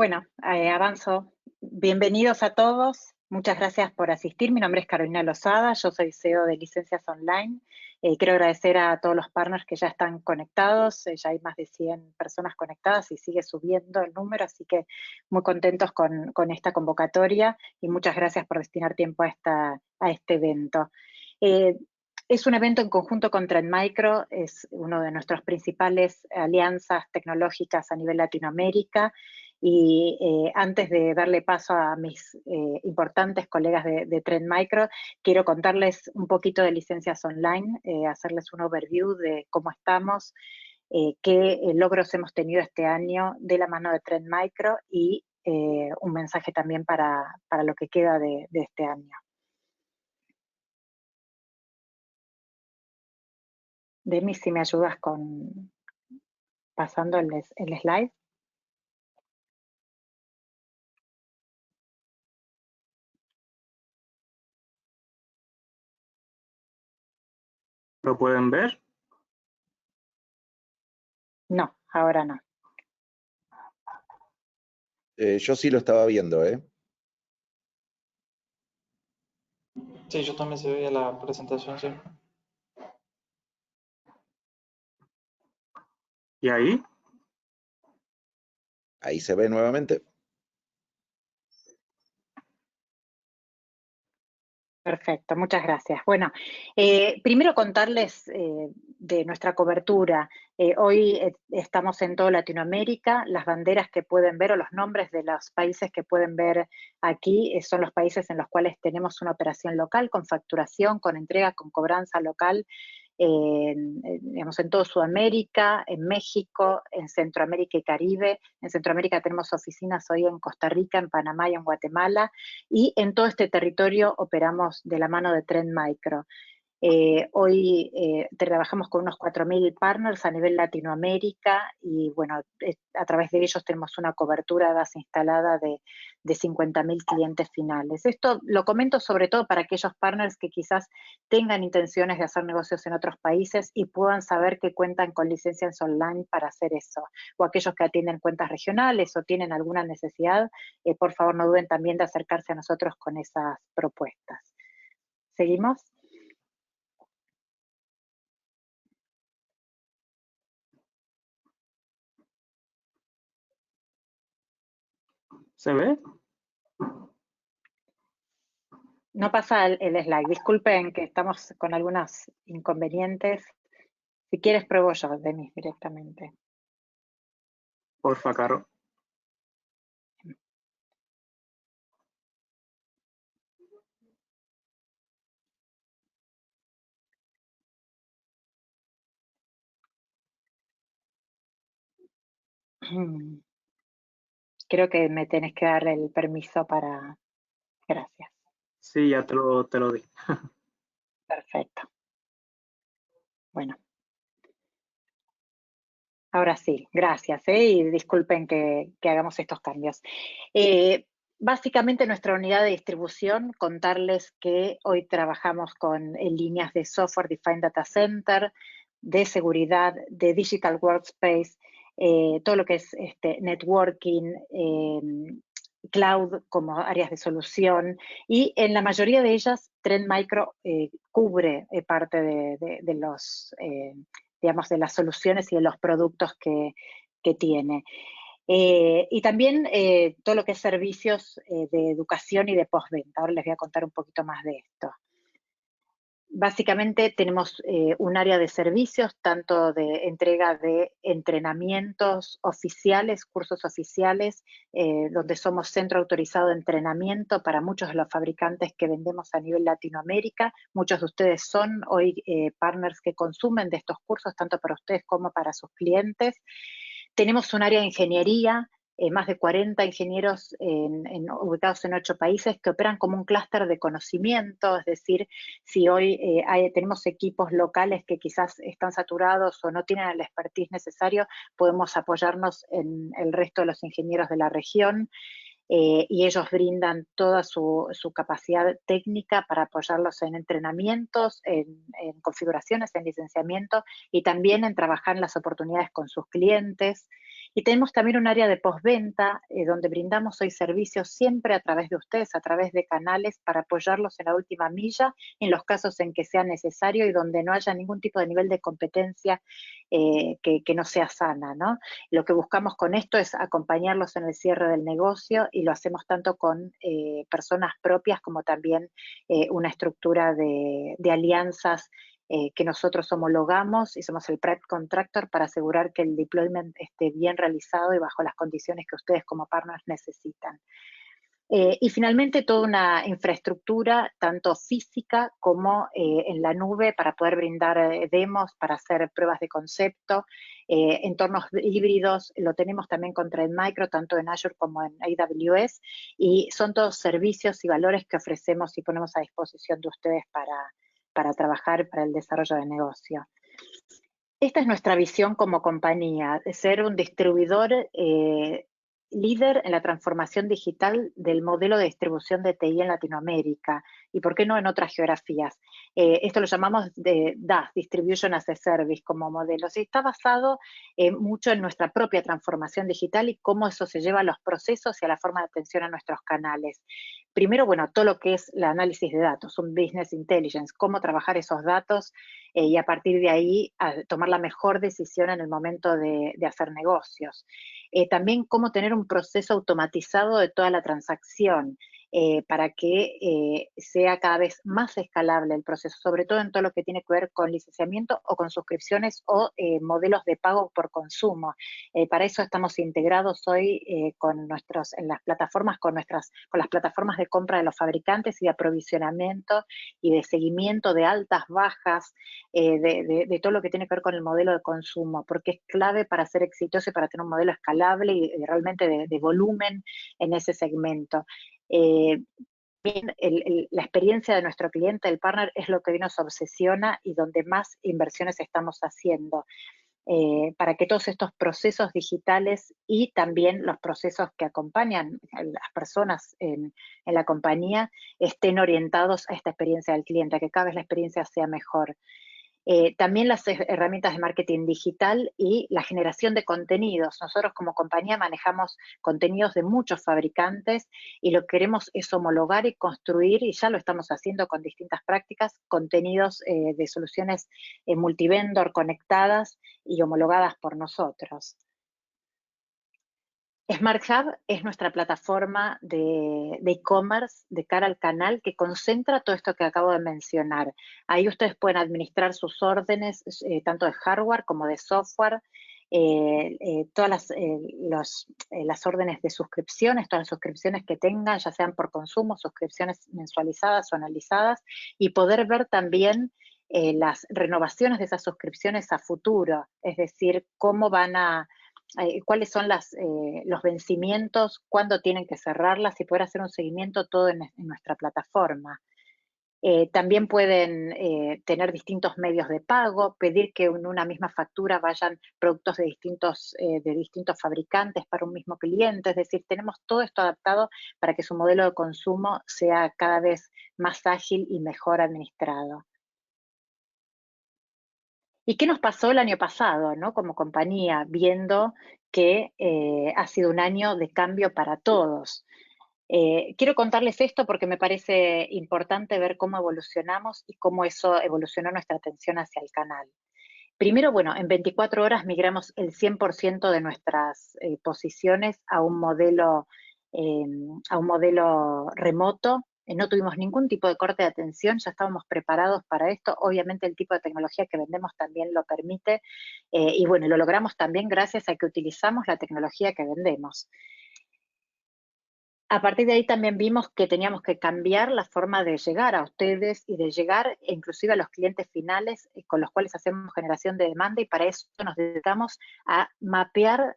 Bueno, avanzo. Bienvenidos a todos. Muchas gracias por asistir. Mi nombre es Carolina Lozada, yo soy CEO de Licencias Online. Quiero agradecer a todos los partners que ya están conectados. Ya hay más de 100 personas conectadas y sigue subiendo el número, así que muy contentos con esta convocatoria y muchas gracias por destinar tiempo a este evento. Es un evento en conjunto con Trend Micro, es uno de nuestros principales alianzas tecnológicas a nivel Latinoamérica. Y antes de darle paso a mis importantes colegas de Trend Micro, quiero contarles un poquito de Licencias Online, hacerles un overview de cómo estamos, qué logros hemos tenido este año de la mano de Trend Micro y un mensaje también para lo que queda de este año. Demi, si me ayudas con pasando el slide. ¿Lo pueden ver? No, ahora no. Yo sí lo estaba viendo, ¿eh? Sí, yo también se veía la presentación, sí. ¿Y ahí? Ahí se ve nuevamente. Perfecto, muchas gracias. Bueno, primero contarles de nuestra cobertura. Hoy estamos en toda Latinoamérica. Las banderas que pueden ver o los nombres de los países que pueden ver aquí son los países en los cuales tenemos una operación local con facturación, con entrega, con cobranza local. Digamos, en toda Sudamérica, en México, en Centroamérica y Caribe. En Centroamérica tenemos oficinas hoy en Costa Rica, en Panamá y en Guatemala, y en todo este territorio operamos de la mano de Trend Micro. Hoy trabajamos con unos 4.000 partners a nivel Latinoamérica y bueno, a través de ellos tenemos una cobertura de base instalada de 50.000 clientes finales. Esto lo comento sobre todo para aquellos partners que quizás tengan intenciones de hacer negocios en otros países y puedan saber que cuentan con licencias online para hacer eso. O aquellos que atienden cuentas regionales o tienen alguna necesidad, por favor no duden también de acercarse a nosotros con esas propuestas. ¿Seguimos? ¿Se ve? No pasa el slide. Disculpen que estamos con algunos inconvenientes. Si quieres, pruebo yo, Denis, directamente. Porfa, Caro. Creo que me tenés que dar el permiso para... Gracias. Sí, ya te lo di. Perfecto. Bueno. Ahora sí, gracias, y disculpen que hagamos estos cambios. Básicamente nuestra unidad de distribución, contarles que hoy trabajamos en líneas de Software Defined Data Center, de seguridad, de Digital Workspace, todo lo que es networking, cloud como áreas de solución, y en la mayoría de ellas Trend Micro cubre parte de los digamos, de las soluciones y de los productos que tiene. Y también todo lo que es servicios de educación y de postventa. Ahora les voy a contar un poquito más de esto. Básicamente tenemos un área de servicios, tanto de entrega de entrenamientos oficiales, cursos oficiales, donde somos centro autorizado de entrenamiento para muchos de los fabricantes que vendemos a nivel Latinoamérica. Muchos de ustedes son hoy partners que consumen de estos cursos, tanto para ustedes como para sus clientes. Tenemos un área de ingeniería, más de 40 ingenieros ubicados en 8 países que operan como un clúster de conocimiento, es decir, si hoy tenemos equipos locales que quizás están saturados o no tienen el expertise necesario, podemos apoyarnos en el resto de los ingenieros de la región. Y ellos brindan toda su capacidad técnica para apoyarlos en entrenamientos, en configuraciones, en licenciamiento y también en trabajar en las oportunidades con sus clientes. Y tenemos también un área de postventa donde brindamos hoy servicios siempre a través de ustedes, a través de canales para apoyarlos en la última milla, en los casos en que sea necesario y donde no haya ningún tipo de nivel de competencia que no sea sana, ¿no? Lo que buscamos con esto es acompañarlos en el cierre del negocio y lo hacemos tanto con personas propias como también una estructura de alianzas que nosotros homologamos y somos el prep contractor para asegurar que el deployment esté bien realizado y bajo las condiciones que ustedes como partners necesitan. Y finalmente toda una infraestructura, tanto física como en la nube, para poder brindar demos, para hacer pruebas de concepto, entornos híbridos, lo tenemos también con Trend Micro, tanto en Azure como en AWS, y son todos servicios y valores que ofrecemos y ponemos a disposición de ustedes para trabajar para el desarrollo de negocio. Esta es nuestra visión como compañía, de ser un distribuidor líder en la transformación digital del modelo de distribución de TI en Latinoamérica y por qué no en otras geografías. Esto lo llamamos de DaaS, Distribution as a Service, como modelo. Y está basado mucho en nuestra propia transformación digital y cómo eso se lleva a los procesos y a la forma de atención a nuestros canales. Primero, bueno, todo lo que es el análisis de datos, un business intelligence, cómo trabajar esos datos y a partir de ahí tomar la mejor decisión en el momento de hacer negocios. También cómo tener un proceso automatizado de toda la transacción para que sea cada vez más escalable el proceso, sobre todo en todo lo que tiene que ver con licenciamiento o con suscripciones o modelos de pago por consumo. Para eso estamos integrados hoy en las plataformas, con las plataformas de compra de los fabricantes y de aprovisionamiento y de seguimiento de altas, bajas, de todo lo que tiene que ver con el modelo de consumo, porque es clave para ser exitoso y para tener un modelo escalable y realmente de volumen en ese segmento. La experiencia de nuestro cliente, el partner, es lo que hoy nos obsesiona y donde más inversiones estamos haciendo. Para que todos estos procesos digitales y también los procesos que acompañan a las personas en la compañía estén orientados a esta experiencia del cliente, a que cada vez la experiencia sea mejor. También las herramientas de marketing digital y la generación de contenidos. Nosotros como compañía manejamos contenidos de muchos fabricantes y lo que queremos es homologar y construir, y ya lo estamos haciendo con distintas prácticas, contenidos de soluciones multivendor conectadas y homologadas por nosotros. Smart Hub es nuestra plataforma de e-commerce de cara al canal que concentra todo esto que acabo de mencionar. Ahí ustedes pueden administrar sus órdenes, tanto de hardware como de software, todas las órdenes de suscripciones, todas las suscripciones que tengan, ya sean por consumo, suscripciones mensualizadas o anualizadas, y poder ver también las renovaciones de esas suscripciones a futuro, es decir, cómo van a cuáles son los vencimientos, cuándo tienen que cerrarlas y poder hacer un seguimiento todo en nuestra plataforma. También pueden tener distintos medios de pago, pedir que en una misma factura vayan productos de distintos fabricantes para un mismo cliente, es decir, tenemos todo esto adaptado para que su modelo de consumo sea cada vez más ágil y mejor administrado. ¿Y qué nos pasó el año pasado, ¿no? Como compañía, viendo que ha sido un año de cambio para todos? Quiero contarles esto porque me parece importante ver cómo evolucionamos y cómo eso evolucionó nuestra atención hacia el canal. Primero, bueno, en 24 horas migramos el 100% de nuestras posiciones a un modelo remoto. No tuvimos ningún tipo de corte de atención, ya estábamos preparados para esto. Obviamente el tipo de tecnología que vendemos también lo permite. Y bueno, lo logramos también gracias a que utilizamos la tecnología que vendemos. A partir de ahí también vimos que teníamos que cambiar la forma de llegar a ustedes y de llegar inclusive a los clientes finales con los cuales hacemos generación de demanda, y para eso nos dedicamos a mapear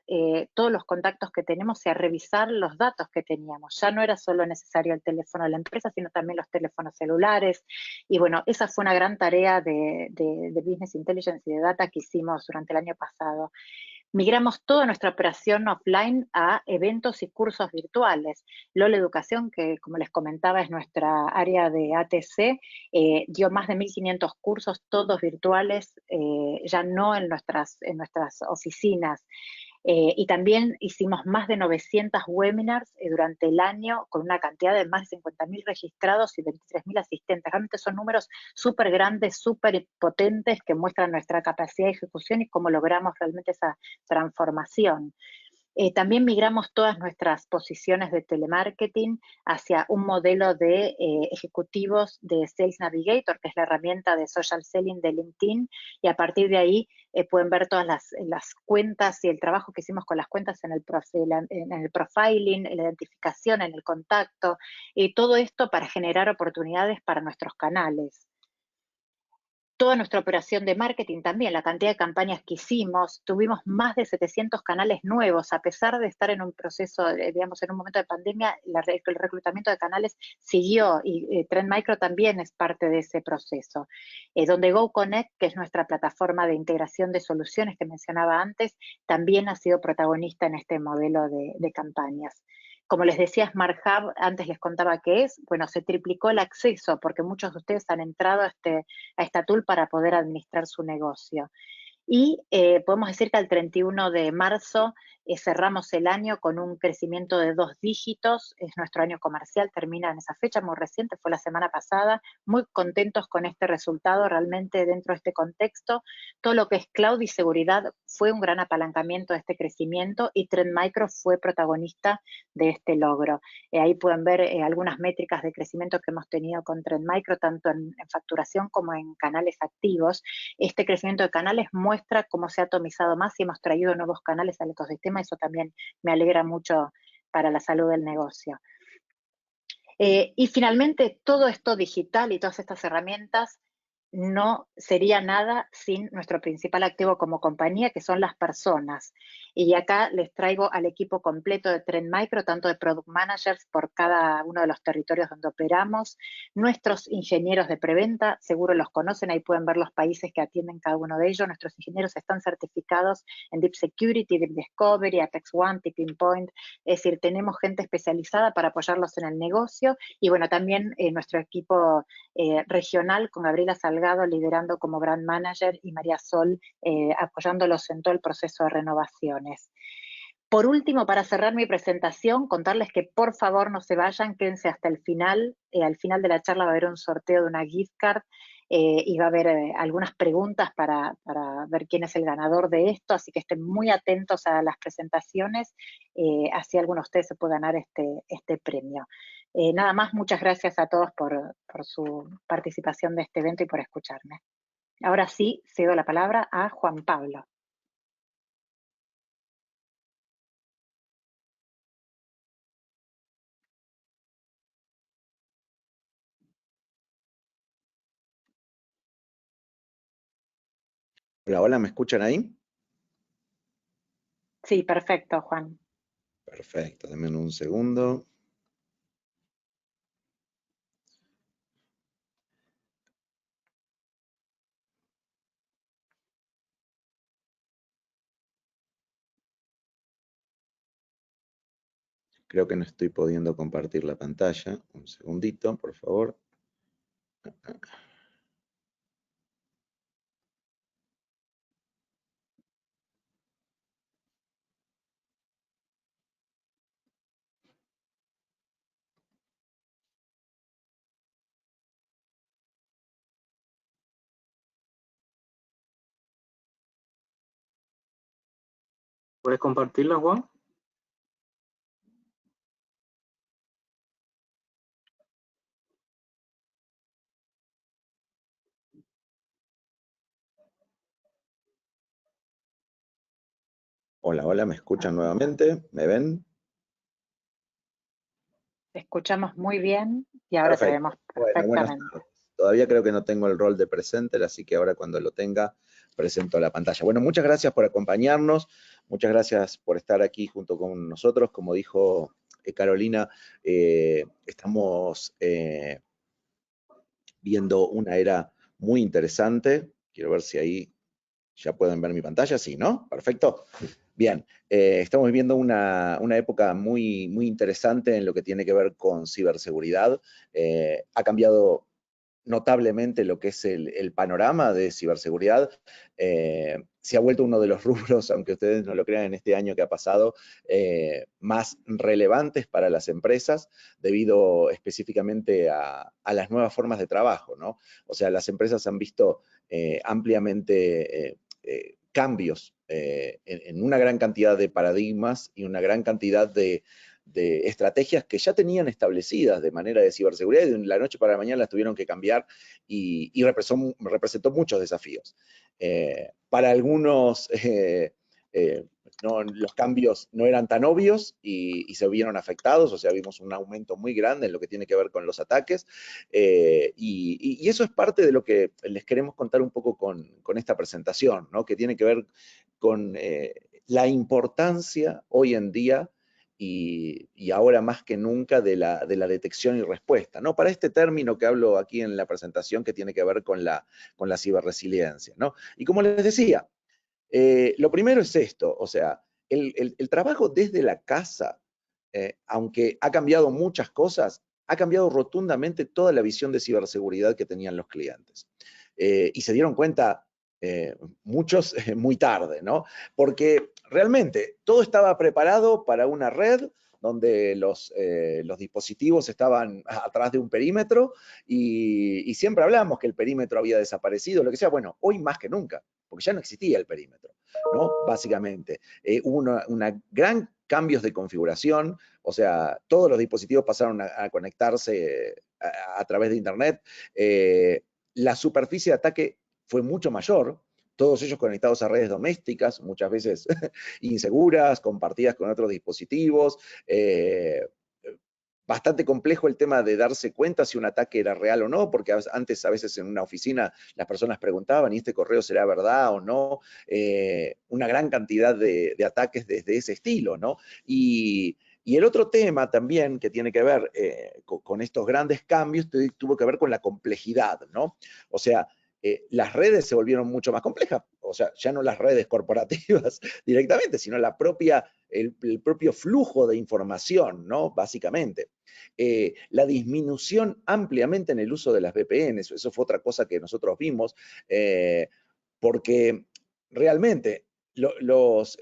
todos los contactos que tenemos y a revisar los datos que teníamos. Ya no era solo necesario el teléfono de la empresa, sino también los teléfonos celulares. Y bueno, esa fue una gran tarea de Business Intelligence y de Data que hicimos durante el año pasado. Migramos toda nuestra operación offline a eventos y cursos virtuales. LOL Educación, que como les comentaba es nuestra área de ATC, dio más de 1.500 cursos, todos virtuales, ya no en nuestras oficinas. Y también hicimos más de 900 webinars durante el año, con una cantidad de más de 50.000 registrados y 23.000 asistentes. Realmente son números súper grandes, súper potentes, que muestran nuestra capacidad de ejecución y cómo logramos realmente esa transformación. También migramos todas nuestras posiciones de telemarketing hacia un modelo de ejecutivos de Sales Navigator, que es la herramienta de social selling de LinkedIn, y a partir de ahí pueden ver todas las cuentas y el trabajo que hicimos con las cuentas en el profiling, en la identificación, en el contacto, y todo esto para generar oportunidades para nuestros canales. Toda nuestra operación de marketing también, la cantidad de campañas que hicimos, tuvimos más de 700 canales nuevos, a pesar de estar en un proceso, digamos, en un momento de pandemia, el reclutamiento de canales siguió, y Trend Micro también es parte de ese proceso. Donde GoConnect, que es nuestra plataforma de integración de soluciones que mencionaba antes, también ha sido protagonista en este modelo de campañas. Como les decía, Smart Hub, antes les contaba qué es, bueno, se triplicó el acceso porque muchos de ustedes han entrado a esta tool para poder administrar su negocio. Y podemos decir que al 31 de marzo cerramos el año con un crecimiento de 2 dígitos, es nuestro año comercial, termina en esa fecha muy reciente, fue la semana pasada, muy contentos con este resultado realmente dentro de este contexto. Todo lo que es cloud y seguridad fue un gran apalancamiento de este crecimiento y Trend Micro fue protagonista de este logro. Ahí pueden ver algunas métricas de crecimiento que hemos tenido con Trend Micro, tanto en facturación como en canales activos. Este crecimiento de canales muestra cómo se ha atomizado más y hemos traído nuevos canales al ecosistema, eso también me alegra mucho para la salud del negocio. Y finalmente, todo esto digital y todas estas herramientas no sería nada sin nuestro principal activo como compañía, que son las personas. Y acá les traigo al equipo completo de Trend Micro, tanto de Product Managers por cada uno de los territorios donde operamos, nuestros ingenieros de preventa, seguro los conocen, ahí pueden ver los países que atienden cada uno de ellos. Nuestros ingenieros están certificados en Deep Security, Deep Discovery, Apex One, Tipping Point, es decir, tenemos gente especializada para apoyarlos en el negocio, y bueno, también nuestro equipo regional con Gabriela Salgado liderando como Brand Manager y María Sol apoyándolos en todo el proceso de renovaciones. Por último, para cerrar mi presentación, contarles que por favor no se vayan, quédense hasta el final. Al final de la charla va a haber un sorteo de una gift card y va a haber algunas preguntas para ver quién es el ganador de esto, así que estén muy atentos a las presentaciones, así alguno de ustedes se puede ganar este premio. Nada más, muchas gracias a todos por su participación de este evento y por escucharme. Ahora sí, cedo la palabra a Juan Pablo. Hola, hola, ¿me escuchan ahí? Sí, perfecto, Juan. Perfecto, denme un segundo. Creo que no estoy pudiendo compartir la pantalla. Un segundito, por favor. ¿Puedes compartirla, Juan? Hola, hola, ¿me escuchan nuevamente? ¿Me ven? Te escuchamos muy bien y ahora te Perfecto. vemos Bueno, buenas perfectamente. tardes. Todavía creo que no tengo el rol de presenter, así que ahora cuando lo tenga, presento la pantalla. Bueno, muchas gracias por acompañarnos, muchas gracias por estar aquí junto con nosotros. Como dijo Carolina, estamos viendo una era muy interesante. Quiero ver si ahí ya pueden ver mi pantalla. Sí, ¿no? Perfecto. Bien, estamos viviendo una época muy, muy interesante en lo que tiene que ver con ciberseguridad. Ha cambiado notablemente lo que es el panorama de ciberseguridad. Se ha vuelto uno de los rubros, aunque ustedes no lo crean, en este año que ha pasado, más relevantes para las empresas, debido específicamente a las nuevas formas de trabajo, ¿no? O sea, las empresas han visto ampliamente cambios en una gran cantidad de paradigmas y una gran cantidad de estrategias que ya tenían establecidas de manera de ciberseguridad, y de la noche para la mañana las tuvieron que cambiar, y representó muchos desafíos. Para algunos los cambios no eran tan obvios y se vieron afectados, o sea, vimos un aumento muy grande en lo que tiene que ver con los ataques, y eso es parte de lo que les queremos contar un poco con esta presentación, ¿no? Que tiene que ver con la importancia hoy en día y ahora más que nunca de la detección y respuesta, ¿no? Para este término que hablo aquí en la presentación, que tiene que ver con la ciberresiliencia, ¿no? Y como les decía, lo primero es esto, o sea, el trabajo desde la casa, aunque ha cambiado muchas cosas, ha cambiado rotundamente toda la visión de ciberseguridad que tenían los clientes. Y se dieron cuenta muchos muy tarde, ¿no? Porque realmente todo estaba preparado para una red donde los dispositivos estaban atrás de un perímetro, y siempre hablamos que el perímetro había desaparecido, lo que sea. Bueno, hoy más que nunca, porque ya no existía el perímetro, ¿no? Básicamente. Hubo una gran cambios de configuración, o sea, todos los dispositivos pasaron a conectarse a través de Internet. La superficie de ataque fue mucho mayor, todos ellos conectados a redes domésticas, muchas veces inseguras, compartidas con otros dispositivos. Bastante complejo el tema de darse cuenta si un ataque era real o no, porque antes a veces en una oficina las personas preguntaban, ¿y este correo será verdad o no? Una gran cantidad de ataques desde ese estilo, ¿no? Y el otro tema también que tiene que ver con estos grandes cambios tuvo que ver con la complejidad, ¿no? O sea, las redes se volvieron mucho más complejas, o sea, ya no las redes corporativas directamente, sino el propio flujo de información, ¿no? Básicamente. La disminución ampliamente en el uso de las VPNs, eso fue otra cosa que nosotros vimos, porque realmente los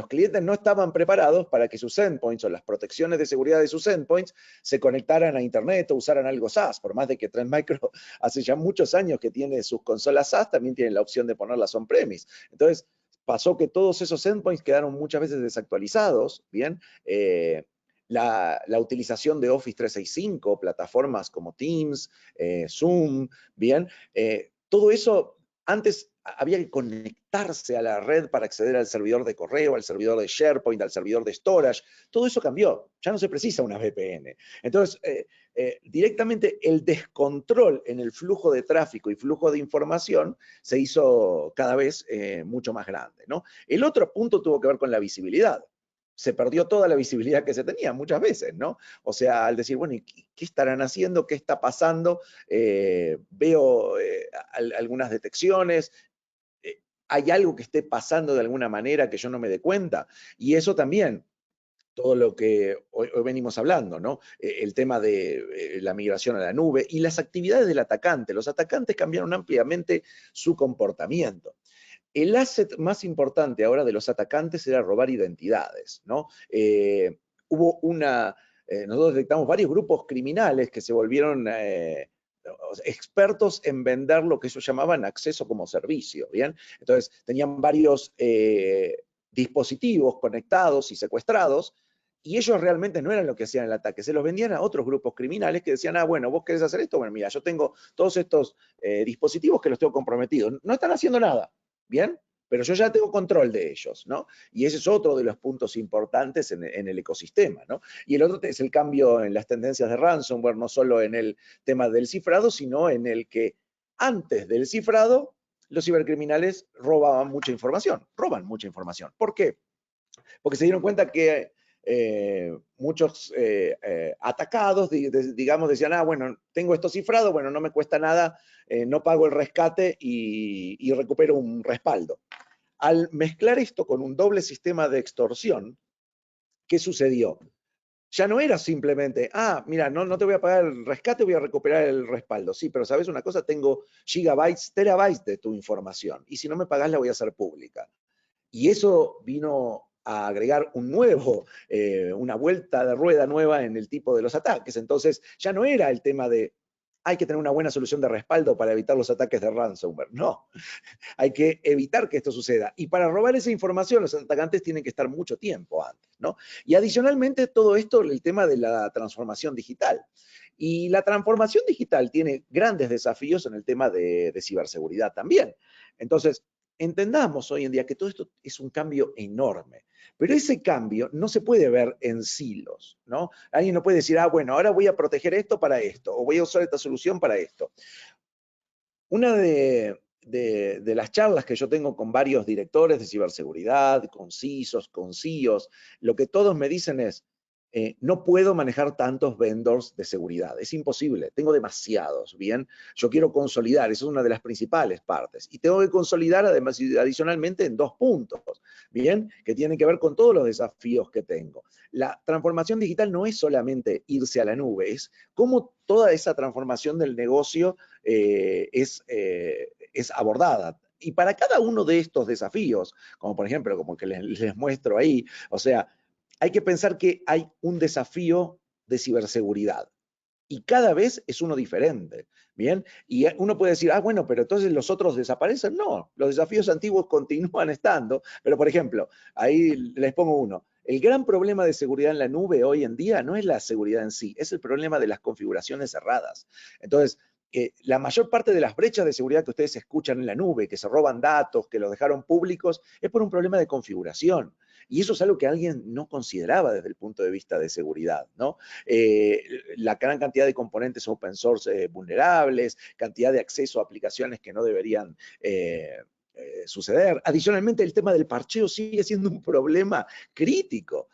clientes no estaban preparados para que sus endpoints o las protecciones de seguridad de sus endpoints se conectaran a Internet o usaran algo SaaS, por más de que Trend Micro hace ya muchos años que tiene sus consolas SaaS, también tienen la opción de ponerlas on-premise. Entonces, pasó que todos esos endpoints quedaron muchas veces desactualizados, ¿bien? La utilización de Office 365, plataformas como Teams, Zoom, ¿bien? Todo eso, antes había que conectarse a la red para acceder al servidor de correo, al servidor de SharePoint, al servidor de storage. Todo eso cambió, ya no se precisa una VPN. Entonces, directamente el descontrol en el flujo de tráfico y flujo de información se hizo cada vez mucho más grande, ¿no? El otro punto tuvo que ver con la visibilidad. Se perdió toda la visibilidad que se tenía muchas veces, ¿no? O sea, al decir, bueno, ¿y qué estarán haciendo? ¿Qué está pasando? Veo algunas detecciones, hay algo que esté pasando de alguna manera que yo no me dé cuenta. Y eso también, todo lo que hoy venimos hablando, ¿no? El tema de la migración a la nube y las actividades del atacante. Los atacantes cambiaron ampliamente su comportamiento. El asset más importante ahora de los atacantes era robar identidades, ¿no? Nosotros detectamos varios grupos criminales que se volvieron expertos en vender lo que ellos llamaban acceso como servicio, ¿bien? Entonces, tenían varios dispositivos conectados y secuestrados, y ellos realmente no eran lo que hacían el ataque, se los vendían a otros grupos criminales que decían, ah, bueno, vos querés hacer esto, bueno, mira, yo tengo todos estos dispositivos que los tengo comprometidos, no están haciendo nada, ¿bien? Pero yo ya tengo control de ellos, ¿no? Y ese es otro de los puntos importantes en el ecosistema, ¿no? Y el otro es el cambio en las tendencias de ransomware, no solo en el tema del cifrado, sino en el que antes del cifrado, los cibercriminales roban mucha información. ¿Por qué? Porque se dieron cuenta que muchos atacados, digamos, decían, ah, bueno, tengo esto cifrado, bueno, no me cuesta nada, no pago el rescate y recupero un respaldo. Al mezclar esto con un doble sistema de extorsión, ¿qué sucedió? ya no era simplemente, mira, no te voy a pagar el rescate, voy a recuperar el respaldo. Sí, pero ¿sabes una cosa? Tengo gigabytes, terabytes de tu información, y si no me pagás la voy a hacer pública. Y eso vino a agregar una vuelta de rueda nueva en el tipo de los ataques. Entonces, ya no era el tema de hay que tener una buena solución de respaldo para evitar los ataques de ransomware. No, hay que evitar que esto suceda. Y para robar esa información, los atacantes tienen que estar mucho tiempo antes, ¿no? Y adicionalmente, todo esto, el tema de la transformación digital. Y la transformación digital tiene grandes desafíos en el tema de ciberseguridad también. Entonces, entendamos hoy en día que todo esto es un cambio enorme, pero ese cambio no se puede ver en silos, ¿no? Alguien no puede decir, bueno, ahora voy a proteger esto para esto, o voy a usar esta solución para esto. Una de las charlas que yo tengo con varios directores de ciberseguridad, con CISOs, con CIOs, lo que todos me dicen es, no puedo manejar tantos vendors de seguridad, es imposible, tengo demasiados, ¿bien? Yo quiero consolidar, esa es una de las principales partes, y tengo que consolidar además, adicionalmente en 2 puntos, ¿bien? Que tienen que ver con todos los desafíos que tengo. La transformación digital no es solamente irse a la nube, es cómo toda esa transformación del negocio es abordada. Y para cada uno de estos desafíos, como por ejemplo, como que les muestro ahí, o sea, hay que pensar que hay un desafío de ciberseguridad. Y cada vez es uno diferente, ¿bien? Y uno puede decir, bueno, pero entonces los otros desaparecen. No, los desafíos antiguos continúan estando, pero por ejemplo, ahí les pongo uno. El gran problema de seguridad en la nube hoy en día no es la seguridad en sí, es el problema de las configuraciones cerradas. Entonces, la mayor parte de las brechas de seguridad que ustedes escuchan en la nube, que se roban datos, que los dejaron públicos, es por un problema de configuración. Y eso es algo que alguien no consideraba desde el punto de vista de seguridad, ¿no? La gran cantidad de componentes open source vulnerables, cantidad de acceso a aplicaciones que no deberían suceder. Adicionalmente, el tema del parcheo sigue siendo un problema crítico.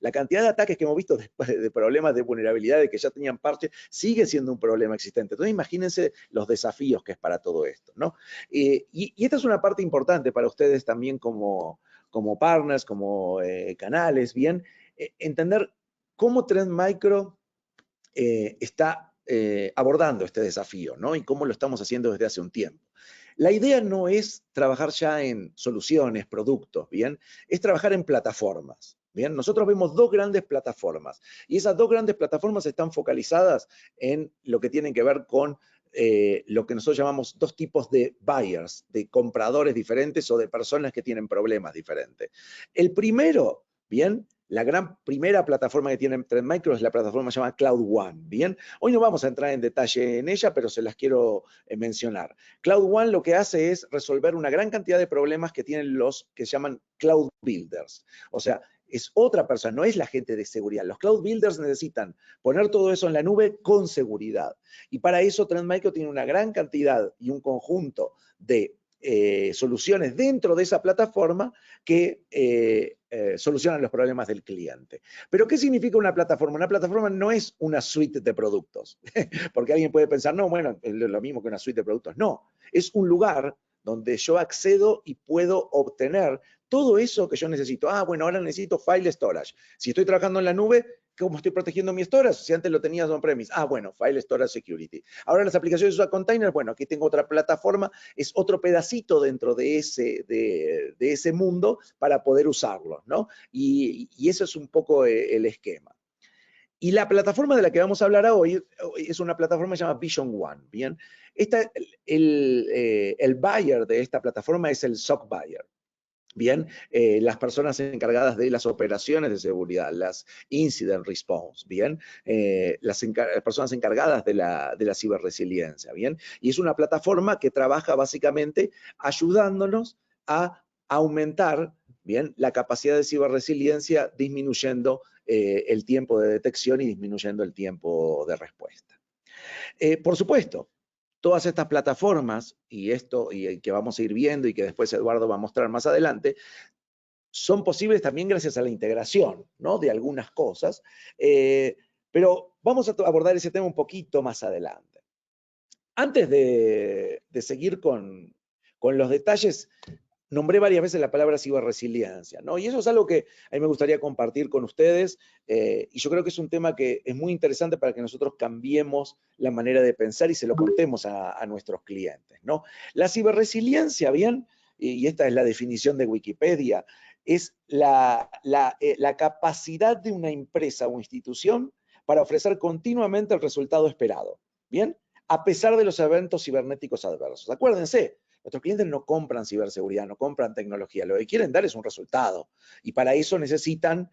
La cantidad de ataques que hemos visto después de problemas de vulnerabilidad de que ya tenían parche sigue siendo un problema existente. Entonces, imagínense los desafíos que es para todo esto, ¿no? Y esta es una parte importante para ustedes también como partners, como canales, ¿bien? Entender cómo Trend Micro está abordando este desafío, ¿no? Y cómo lo estamos haciendo desde hace un tiempo. La idea no es trabajar ya en soluciones, productos, ¿bien? Es trabajar en plataformas, ¿bien? Nosotros vemos 2 grandes plataformas y esas 2 grandes plataformas están focalizadas en lo que tienen que ver con lo que nosotros llamamos 2 tipos de buyers, de compradores diferentes o de personas que tienen problemas diferentes. El primero, ¿bien? La gran primera plataforma que tiene Trend Micro es la plataforma llamada Cloud One, ¿bien? Hoy no vamos a entrar en detalle en ella, pero se las quiero mencionar. Cloud One lo que hace es resolver una gran cantidad de problemas que tienen los que se llaman Cloud Builders. O sea, es otra persona, no es la gente de seguridad. Los Cloud Builders necesitan poner todo eso en la nube con seguridad. Y para eso Trend Micro tiene una gran cantidad y un conjunto de soluciones dentro de esa plataforma que solucionan los problemas del cliente. Pero, ¿qué significa una plataforma? Una plataforma no es una suite de productos, porque alguien puede pensar, no, bueno, es lo mismo que una suite de productos. No, es un lugar donde yo accedo y puedo obtener todo eso que yo necesito. Bueno, ahora necesito file storage. Si estoy trabajando en la nube, ¿cómo estoy protegiendo mi storage? Si antes lo tenías on-premise. Bueno, file storage security. Ahora las aplicaciones usan containers. Bueno, aquí tengo otra plataforma. Es otro pedacito dentro de ese mundo para poder usarlo, ¿no? Y eso es un poco el esquema. Y la plataforma de la que vamos a hablar hoy es una plataforma llamada Vision One, ¿bien? El buyer de esta plataforma es el SOC buyer. Bien, las personas encargadas de las operaciones de seguridad, las incident response, bien, las personas encargadas de la ciberresiliencia, bien, y es una plataforma que trabaja básicamente ayudándonos a aumentar, bien, la capacidad de ciberresiliencia disminuyendo el tiempo de detección y disminuyendo el tiempo de respuesta. Por supuesto, todas estas plataformas, y que vamos a ir viendo y que después Eduardo va a mostrar más adelante, son posibles también gracias a la integración, ¿no? De algunas cosas, pero vamos a abordar ese tema un poquito más adelante. Antes de seguir con los detalles, nombré varias veces la palabra ciberresiliencia, ¿no? Y eso es algo que a mí me gustaría compartir con ustedes, y yo creo que es un tema que es muy interesante para que nosotros cambiemos la manera de pensar y se lo contemos a nuestros clientes, ¿no? La ciberresiliencia, bien, y esta es la definición de Wikipedia, es la capacidad de una empresa o institución para ofrecer continuamente el resultado esperado, ¿bien? A pesar de los eventos cibernéticos adversos. Acuérdense, nuestros clientes no compran ciberseguridad, no compran tecnología, lo que quieren dar es un resultado. Y para eso necesitan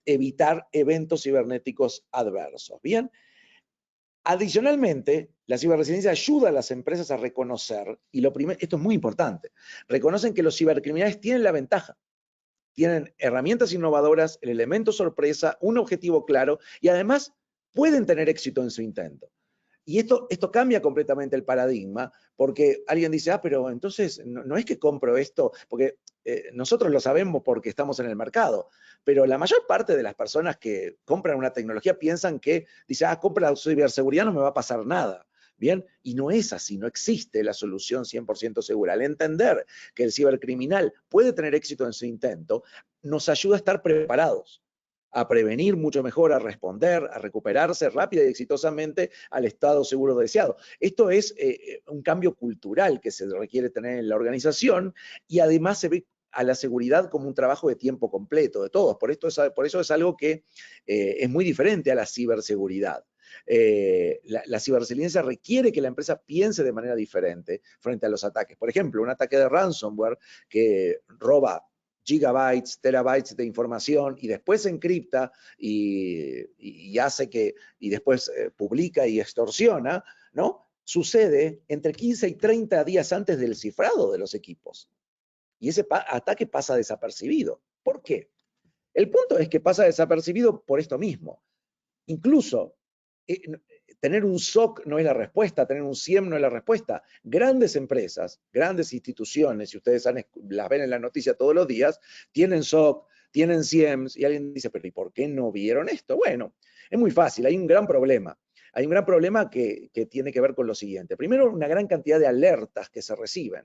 evitar eventos cibernéticos adversos. Bien, adicionalmente, la ciberresiliencia ayuda a las empresas a reconocer, y esto es muy importante, reconocen que los cibercriminales tienen la ventaja. Tienen herramientas innovadoras, el elemento sorpresa, un objetivo claro y además pueden tener éxito en su intento. Y esto cambia completamente el paradigma, porque alguien dice, pero entonces no es que compro esto, porque nosotros lo sabemos porque estamos en el mercado, pero la mayor parte de las personas que compran una tecnología piensan que, dice, compra la ciberseguridad, no me va a pasar nada. Bien, y no es así, no existe la solución 100% segura. Al entender que el cibercriminal puede tener éxito en su intento, nos ayuda a estar preparados, a prevenir mucho mejor, a responder, a recuperarse rápida y exitosamente al estado seguro deseado. Esto es un cambio cultural que se requiere tener en la organización y además se ve a la seguridad como un trabajo de tiempo completo de todos. Por eso es algo que es muy diferente a la ciberseguridad. La ciberresiliencia requiere que la empresa piense de manera diferente frente a los ataques. Por ejemplo, un ataque de ransomware que roba gigabytes, terabytes de información y después se encripta y hace que, y después publica y extorsiona, ¿no? Sucede entre 15 y 30 días antes del cifrado de los equipos. Y ese ataque pasa desapercibido. ¿Por qué? El punto es que pasa desapercibido por esto mismo. Incluso tener un SOC no es la respuesta, tener un SIEM no es la respuesta. Grandes empresas, grandes instituciones, si ustedes las ven en la noticia todos los días, tienen SOC, tienen SIEMs, y alguien dice, pero ¿y por qué no vieron esto? Bueno, es muy fácil, hay un gran problema. Hay un gran problema que tiene que ver con lo siguiente. Primero, una gran cantidad de alertas que se reciben.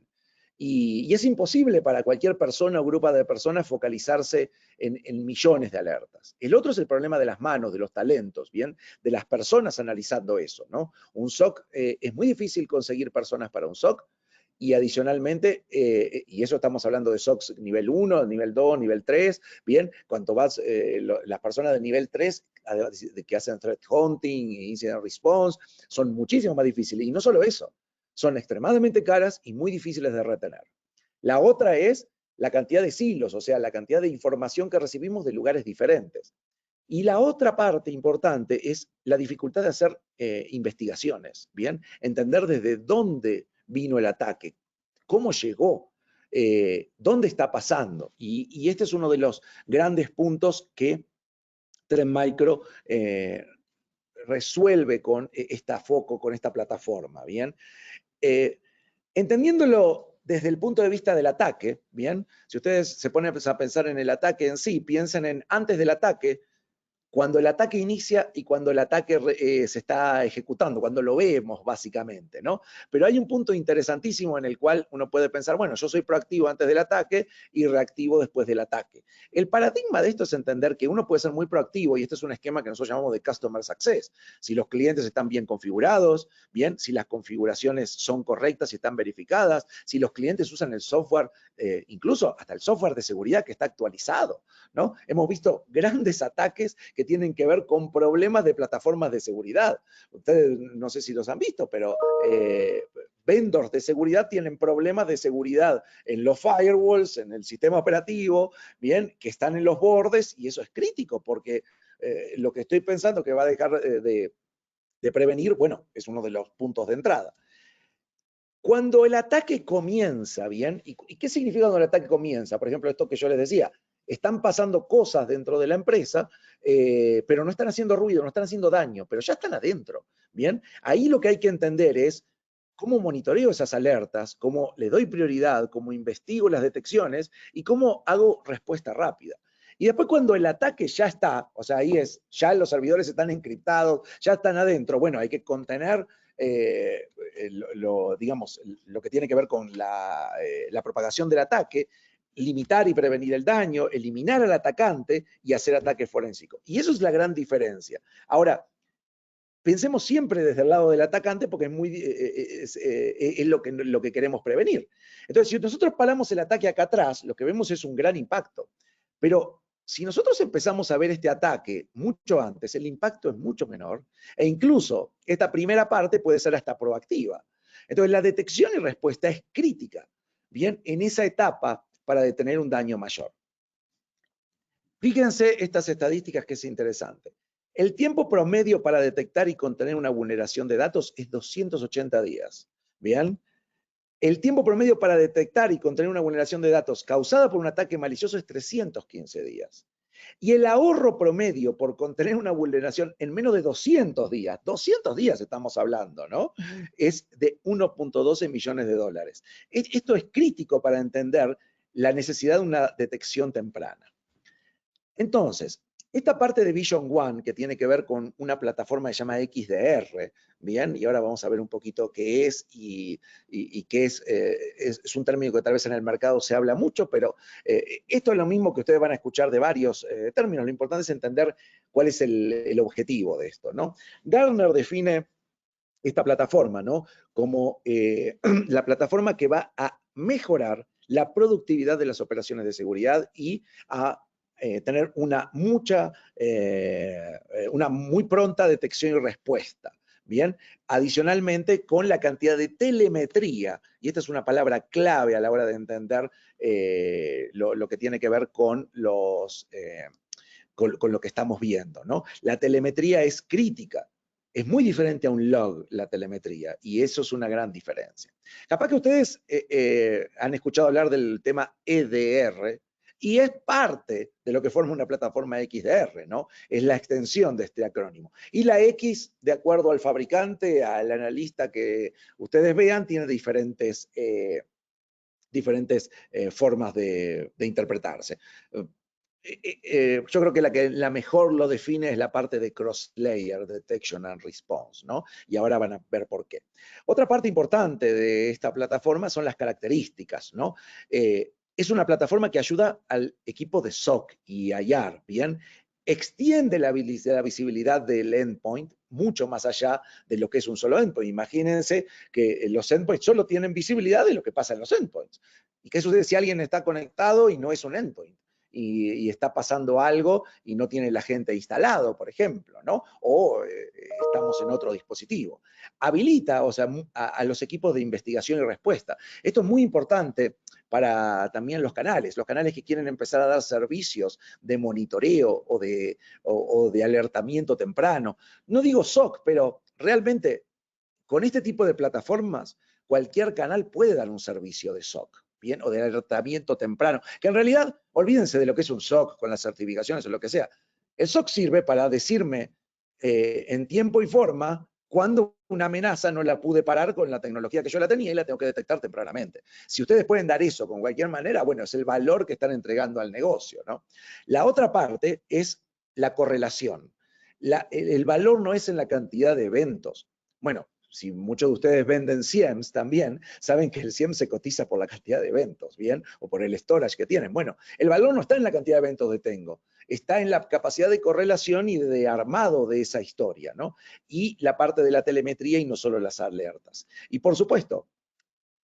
Y es imposible para cualquier persona o grupo de personas focalizarse en millones de alertas. El otro es el problema de las manos, de los talentos, ¿bien? De las personas analizando eso, ¿no? Un SOC, es muy difícil conseguir personas para un SOC, y adicionalmente, y eso estamos hablando de SOCs nivel 1, nivel 2, nivel 3, bien, cuanto más las personas de nivel 3, de que hacen threat hunting, incident response, son muchísimo más difíciles. Y no solo eso, son extremadamente caras y muy difíciles de retener. La otra es la cantidad de silos, o sea, la cantidad de información que recibimos de lugares diferentes. Y la otra parte importante es la dificultad de hacer investigaciones, ¿bien? Entender desde dónde vino el ataque, cómo llegó, dónde está pasando. Y este es uno de los grandes puntos que Trend Micro resuelve con foco, con esta plataforma, ¿bien? Entendiéndolo desde el punto de vista del ataque, ¿bien? Si ustedes se ponen a pensar en el ataque en sí, piensen en antes del ataque, cuando el ataque inicia y cuando el ataque se está ejecutando, cuando lo vemos básicamente, ¿no? Pero hay un punto interesantísimo en el cual uno puede pensar, bueno, yo soy proactivo antes del ataque y reactivo después del ataque. El paradigma de esto es entender que uno puede ser muy proactivo, y este es un esquema que nosotros llamamos de Customer Success. Si los clientes están bien configurados, bien, si las configuraciones son correctas y están verificadas, si los clientes usan el software, incluso hasta el software de seguridad que está actualizado, ¿no? Hemos visto grandes ataques que tienen que ver con problemas de plataformas de seguridad. Ustedes no sé si los han visto, pero vendors de seguridad tienen problemas de seguridad en los firewalls, en el sistema operativo, bien, que están en los bordes, y eso es crítico porque lo que estoy pensando que va a dejar de prevenir, bueno, es uno de los puntos de entrada. Cuando el ataque comienza, ¿bien? ¿Y qué significa cuando el ataque comienza? Por ejemplo, esto que yo les decía, están pasando cosas dentro de la empresa, pero no están haciendo ruido, no están haciendo daño, pero ya están adentro, ¿bien? Ahí lo que hay que entender es cómo monitoreo esas alertas, cómo le doy prioridad, cómo investigo las detecciones y cómo hago respuesta rápida. Y después cuando el ataque ya está, o sea, ahí es, ya los servidores están encriptados, ya están adentro, bueno, hay que contener digamos, lo que tiene que ver con la propagación del ataque, limitar y prevenir el daño, eliminar al atacante y hacer ataque forénsico. Y eso es la gran diferencia. Ahora, pensemos siempre desde el lado del atacante porque es lo que queremos prevenir. Entonces, si nosotros paramos el ataque acá atrás, lo que vemos es un gran impacto. Pero si nosotros empezamos a ver este ataque mucho antes, el impacto es mucho menor e incluso esta primera parte puede ser hasta proactiva. Entonces, la detección y respuesta es crítica, bien, en esa etapa para detener un daño mayor. Fíjense estas estadísticas que es interesante. El tiempo promedio para detectar y contener una vulneración de datos es 280 días. ¿Bien? El tiempo promedio para detectar y contener una vulneración de datos causada por un ataque malicioso es 315 días. Y el ahorro promedio por contener una vulneración en menos de 200 días estamos hablando, ¿no? Es de 1.12 millones de dólares. Esto es crítico para entender la necesidad de una detección temprana. Entonces, esta parte de Vision One, que tiene que ver con una plataforma que se llama XDR, bien, y ahora vamos a ver un poquito qué es y qué es un término que tal vez en el mercado se habla mucho, pero esto es lo mismo que ustedes van a escuchar de varios términos. Lo importante es entender cuál es el objetivo de esto, ¿no? Gartner define esta plataforma, ¿no? Como la plataforma que va a mejorar la productividad de las operaciones de seguridad y a tener una muy pronta detección y respuesta. Bien, adicionalmente con la cantidad de telemetría, y esta es una palabra clave a la hora de entender lo que tiene que ver con con lo que estamos viendo, ¿no? La telemetría es crítica. Es muy diferente a un log la telemetría y eso es una gran diferencia. Capaz que ustedes han escuchado hablar del tema EDR y es parte de lo que forma una plataforma XDR, ¿no? Es la extensión de este acrónimo. Y la X, de acuerdo al fabricante, al analista que ustedes vean, tiene diferentes formas de interpretarse. Yo creo que la mejor lo define es la parte de Cross-Layer Detection and Response, ¿no? Y ahora van a ver por qué. Otra parte importante de esta plataforma son las características, ¿no? Es una plataforma que ayuda al equipo de SOC y IR, ¿bien? Extiende la visibilidad del endpoint mucho más allá de lo que es un solo endpoint. Imagínense que los endpoints solo tienen visibilidad de lo que pasa en los endpoints. ¿Y qué sucede si alguien está conectado y no es un endpoint? Y está pasando algo y no tiene el agente instalado, por ejemplo, ¿no? O estamos en otro dispositivo. Habilita, o sea, a los equipos de investigación y respuesta. Esto es muy importante para también los canales que quieren empezar a dar servicios de monitoreo o de alertamiento temprano. No digo SOC, pero realmente con este tipo de plataformas, cualquier canal puede dar un servicio de SOC, ¿bien? O de alertamiento temprano, que en realidad, olvídense de lo que es un SOC con las certificaciones o lo que sea. El SOC sirve para decirme en tiempo y forma cuando una amenaza no la pude parar con la tecnología que yo la tenía y la tengo que detectar tempranamente. Si ustedes pueden dar eso con cualquier manera, bueno, es el valor que están entregando al negocio, ¿no? La otra parte es la correlación. El valor no es en la cantidad de eventos. Bueno, si muchos de ustedes venden SIEMs también, saben que el SIEM se cotiza por la cantidad de eventos, ¿bien? O por el storage que tienen. Bueno, el valor no está en la cantidad de eventos que tengo, está en la capacidad de correlación y de armado de esa historia, ¿no? Y la parte de la telemetría y no solo las alertas. Y por supuesto,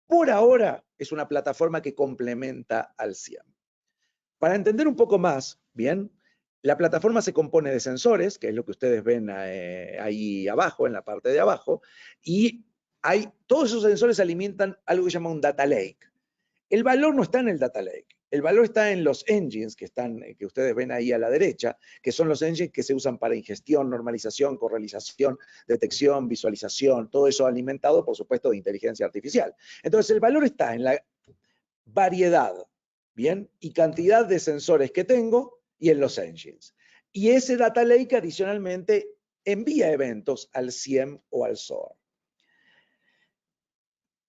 por ahora es una plataforma que complementa al SIEM. Para entender un poco más, ¿bien? La plataforma se compone de sensores, que es lo que ustedes ven ahí abajo, en la parte de abajo, y todos esos sensores alimentan algo que se llama un data lake. El valor no está en el data lake, el valor está en los engines que ustedes ven ahí a la derecha, que son los engines que se usan para ingestión, normalización, correlación, detección, visualización, todo eso alimentado, por supuesto, de inteligencia artificial. Entonces, el valor está en la variedad, ¿bien? Y cantidad de sensores que tengo y en los engines. Y ese data lake adicionalmente envía eventos al SIEM o al SOAR.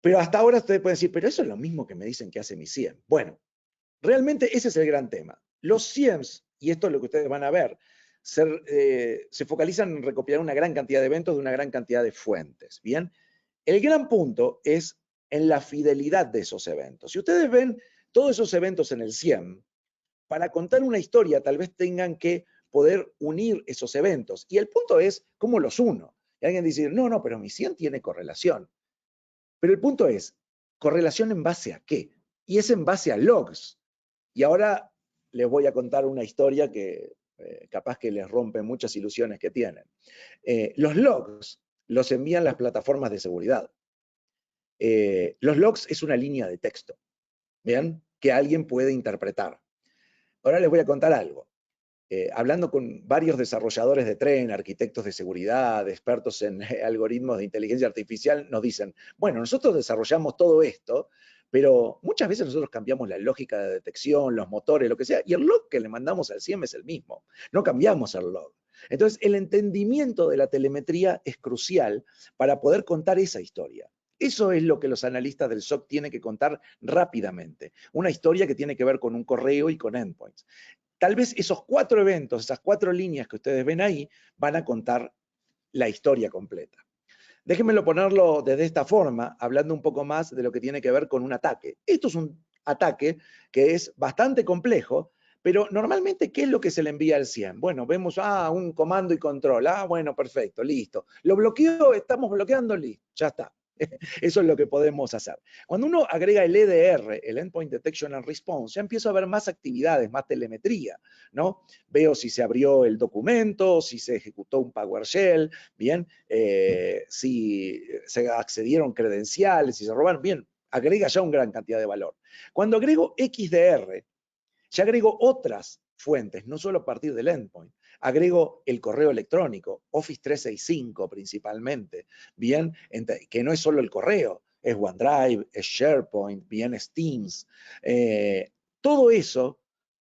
Pero hasta ahora ustedes pueden decir, pero eso es lo mismo que me dicen que hace mi SIEM. Bueno, realmente ese es el gran tema. Los SIEMs, y esto es lo que ustedes van a ver, se focalizan en recopilar una gran cantidad de eventos de una gran cantidad de fuentes, ¿bien? El gran punto es en la fidelidad de esos eventos. Si ustedes ven todos esos eventos en el CIEM, para contar una historia tal vez tengan que poder unir esos eventos. Y el punto es, ¿cómo los uno? Y alguien dice, no, pero mi CIEM tiene correlación. Pero el punto es, ¿correlación en base a qué? Y es en base a logs. Y ahora les voy a contar una historia que capaz que les rompe muchas ilusiones que tienen. Los logs los envían las plataformas de seguridad. Los logs es una línea de texto, ¿bien? Que alguien puede interpretar. Ahora les voy a contar algo. Hablando con varios desarrolladores de tren, arquitectos de seguridad, expertos en algoritmos de inteligencia artificial, nos dicen, bueno, nosotros desarrollamos todo esto, pero muchas veces nosotros cambiamos la lógica de detección, los motores, lo que sea, y el log que le mandamos al CIEM es el mismo. No cambiamos el log. Entonces, el entendimiento de la telemetría es crucial para poder contar esa historia. Eso es lo que los analistas del SOC tienen que contar rápidamente. Una historia que tiene que ver con un correo y con endpoints. Tal vez esos 4 eventos, esas 4 líneas que ustedes ven ahí, van a contar la historia completa. Déjenmelo ponerlo desde esta forma, hablando un poco más de lo que tiene que ver con un ataque. Esto es un ataque que es bastante complejo, pero normalmente, ¿qué es lo que se le envía al CIEM? Bueno, vemos, un comando y control. Bueno, perfecto, listo. Lo bloqueó, estamos bloqueando, listo, ya está. Eso es lo que podemos hacer. Cuando uno agrega el EDR, el Endpoint Detection and Response, ya empiezo a ver más actividades, más telemetría, ¿no? Veo si se abrió el documento, si se ejecutó un PowerShell, bien, si se accedieron credenciales, si se robaron, bien, agrega ya una gran cantidad de valor. Cuando agrego XDR, ya agrego otras fuentes, no solo a partir del endpoint. Agrego el correo electrónico, Office 365 principalmente, bien, que no es solo el correo, es OneDrive, es SharePoint, bien, es Teams. Todo eso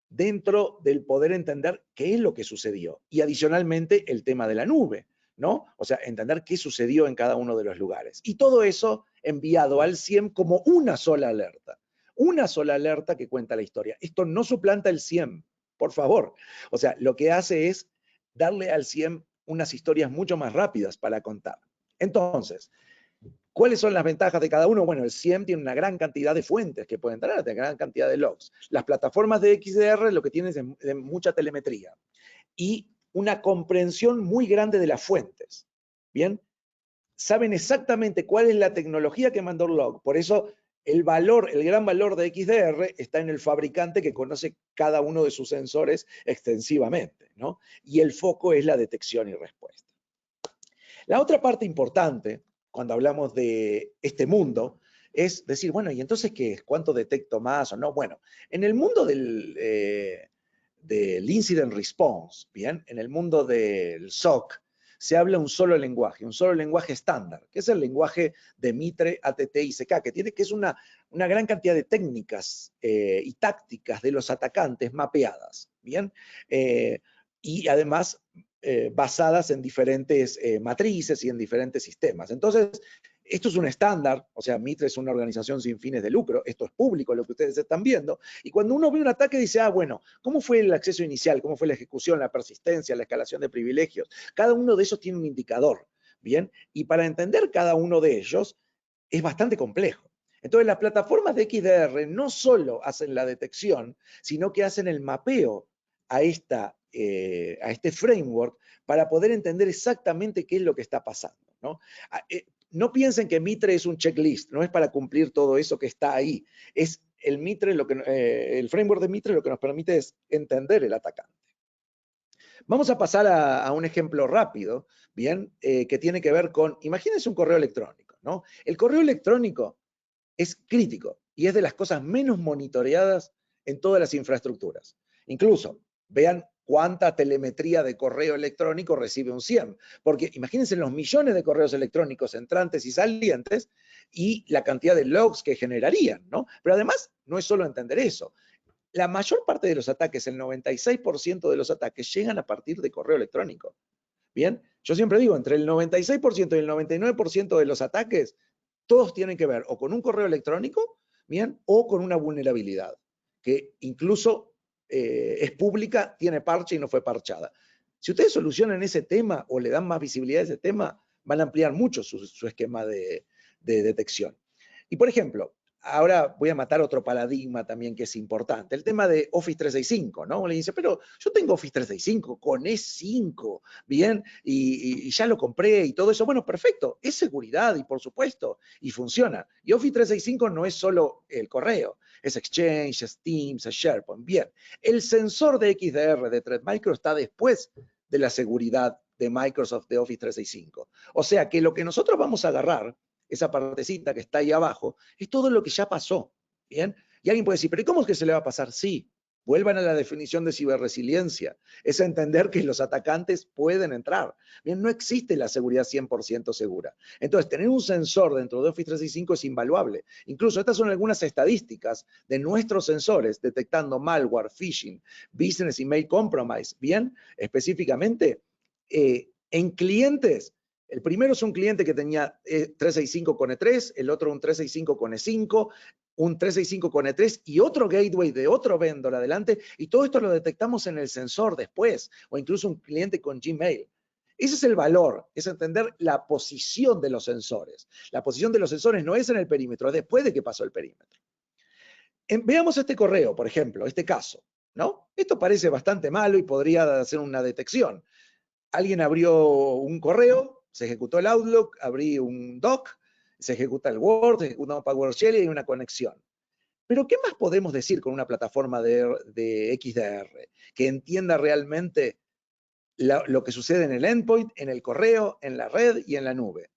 dentro del poder entender qué es lo que sucedió. Y adicionalmente el tema de la nube, ¿no? O sea, entender qué sucedió en cada uno de los lugares. Y todo eso enviado al CIEM como una sola alerta. Una sola alerta que cuenta la historia. Esto no suplanta el CIEM, por favor. O sea, lo que hace es darle al CIEM unas historias mucho más rápidas para contar. Entonces, ¿cuáles son las ventajas de cada uno? Bueno, el CIEM tiene una gran cantidad de fuentes que pueden traer, una gran cantidad de logs. Las plataformas de XDR lo que tienen es mucha telemetría y una comprensión muy grande de las fuentes. ¿Bien? Saben exactamente cuál es la tecnología que mandó el log. Por eso el gran valor de XDR está en el fabricante que conoce cada uno de sus sensores extensivamente, ¿no? Y el foco es la detección y respuesta. La otra parte importante, cuando hablamos de este mundo, es decir, bueno, ¿y entonces qué es? ¿Cuánto detecto más o no? Bueno, en el mundo del incident response, ¿bien? En el mundo del SOC, se habla un solo lenguaje estándar, que es el lenguaje de Mitre, ATT y CK, que es una gran cantidad de técnicas y tácticas de los atacantes mapeadas, ¿bien? Y además basadas en diferentes matrices y en diferentes sistemas. Entonces, esto es un estándar, o sea, Mitre es una organización sin fines de lucro, esto es público lo que ustedes están viendo, y cuando uno ve un ataque dice, bueno, ¿cómo fue el acceso inicial? ¿Cómo fue la ejecución, la persistencia, la escalación de privilegios? Cada uno de esos tiene un indicador, ¿bien? Y para entender cada uno de ellos es bastante complejo. Entonces, las plataformas de XDR no solo hacen la detección, sino que hacen el mapeo a este framework para poder entender exactamente qué es lo que está pasando, ¿no? No piensen que Mitre es un checklist, no es para cumplir todo eso que está ahí. Es el Mitre, el framework de Mitre lo que nos permite es entender el atacante. Vamos a pasar a un ejemplo rápido, ¿bien? Que tiene que ver con, imagínense un correo electrónico, ¿no? El correo electrónico es crítico y es de las cosas menos monitoreadas en todas las infraestructuras. Incluso, vean cuánta telemetría de correo electrónico recibe un CIEM, porque imagínense los millones de correos electrónicos entrantes y salientes y la cantidad de logs que generarían, ¿no? Pero además, no es solo entender eso. La mayor parte de los ataques, el 96% de los ataques, llegan a partir de correo electrónico. Bien, yo siempre digo, entre el 96% y el 99% de los ataques, todos tienen que ver o con un correo electrónico, bien, o con una vulnerabilidad, que incluso es pública, tiene parche y no fue parchada. Si ustedes solucionan ese tema o le dan más visibilidad a ese tema, van a ampliar mucho su esquema de detección. Y por ejemplo, ahora voy a matar otro paradigma también que es importante, el tema de Office 365, ¿no? Le dice, pero yo tengo Office 365 con E5, ¿bien? Y ya lo compré y todo eso. Bueno, perfecto, es seguridad y por supuesto, y funciona. Y Office 365 no es solo el correo, es Exchange, es Teams, es SharePoint. Bien, el sensor de XDR de Trend Micro está después de la seguridad de Microsoft de Office 365. O sea que lo que nosotros vamos a agarrar, esa partecita que está ahí abajo, es todo lo que ya pasó, ¿bien? Y alguien puede decir, ¿pero cómo es que se le va a pasar? Sí, vuelvan a la definición de ciberresiliencia. Es entender que los atacantes pueden entrar. Bien, no existe la seguridad 100% segura. Entonces, tener un sensor dentro de Office 365 es invaluable. Incluso estas son algunas estadísticas de nuestros sensores detectando malware, phishing, business email compromise. Bien, específicamente, en clientes, el primero es un cliente que tenía 365 con E3, el otro un 365 con E5, un 365 con E3 y otro gateway de otro vendor adelante, y todo esto lo detectamos en el sensor después, o incluso un cliente con Gmail. Ese es el valor, es entender la posición de los sensores. La posición de los sensores no es en el perímetro, es después de que pasó el perímetro. Veamos este correo, por ejemplo, este caso, ¿no? Esto parece bastante malo y podría hacer una detección. Alguien abrió un correo, se ejecutó el Outlook, abrí un doc, se ejecuta el Word, se ejecuta un PowerShell y hay una conexión. Pero ¿qué más podemos decir con una plataforma de XDR que entienda realmente lo que sucede en el endpoint, en el correo, en la red y en la nube?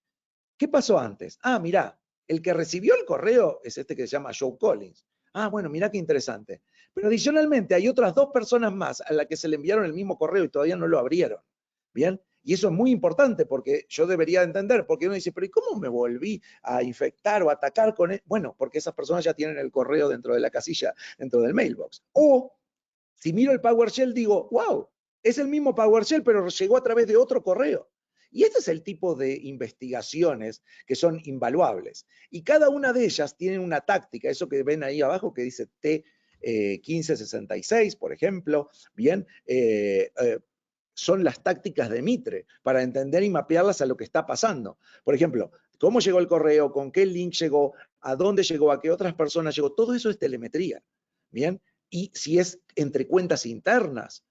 ¿Qué pasó antes? Ah, mirá, el que recibió el correo es este que se llama Joe Collins. Ah, bueno, mirá qué interesante. Pero adicionalmente hay otras 2 personas más a las que se le enviaron el mismo correo y todavía no lo abrieron. ¿Bien? Y eso es muy importante porque yo debería entender, porque uno dice, pero ¿y cómo me volví a infectar o atacar con él? Bueno, porque esas personas ya tienen el correo dentro de la casilla, dentro del mailbox. O, si miro el PowerShell, digo, wow, es el mismo PowerShell, pero llegó a través de otro correo. Y este es el tipo de investigaciones que son invaluables. Y cada una de ellas tiene una táctica, eso que ven ahí abajo que dice T1566, por ejemplo, bien, son las tácticas de Mitre para entender y mapearlas a lo que está pasando. Por ejemplo, cómo llegó el correo, con qué link llegó, a dónde llegó, a qué otras personas llegó, todo eso es telemetría, ¿bien? Y si es entre cuentas internas,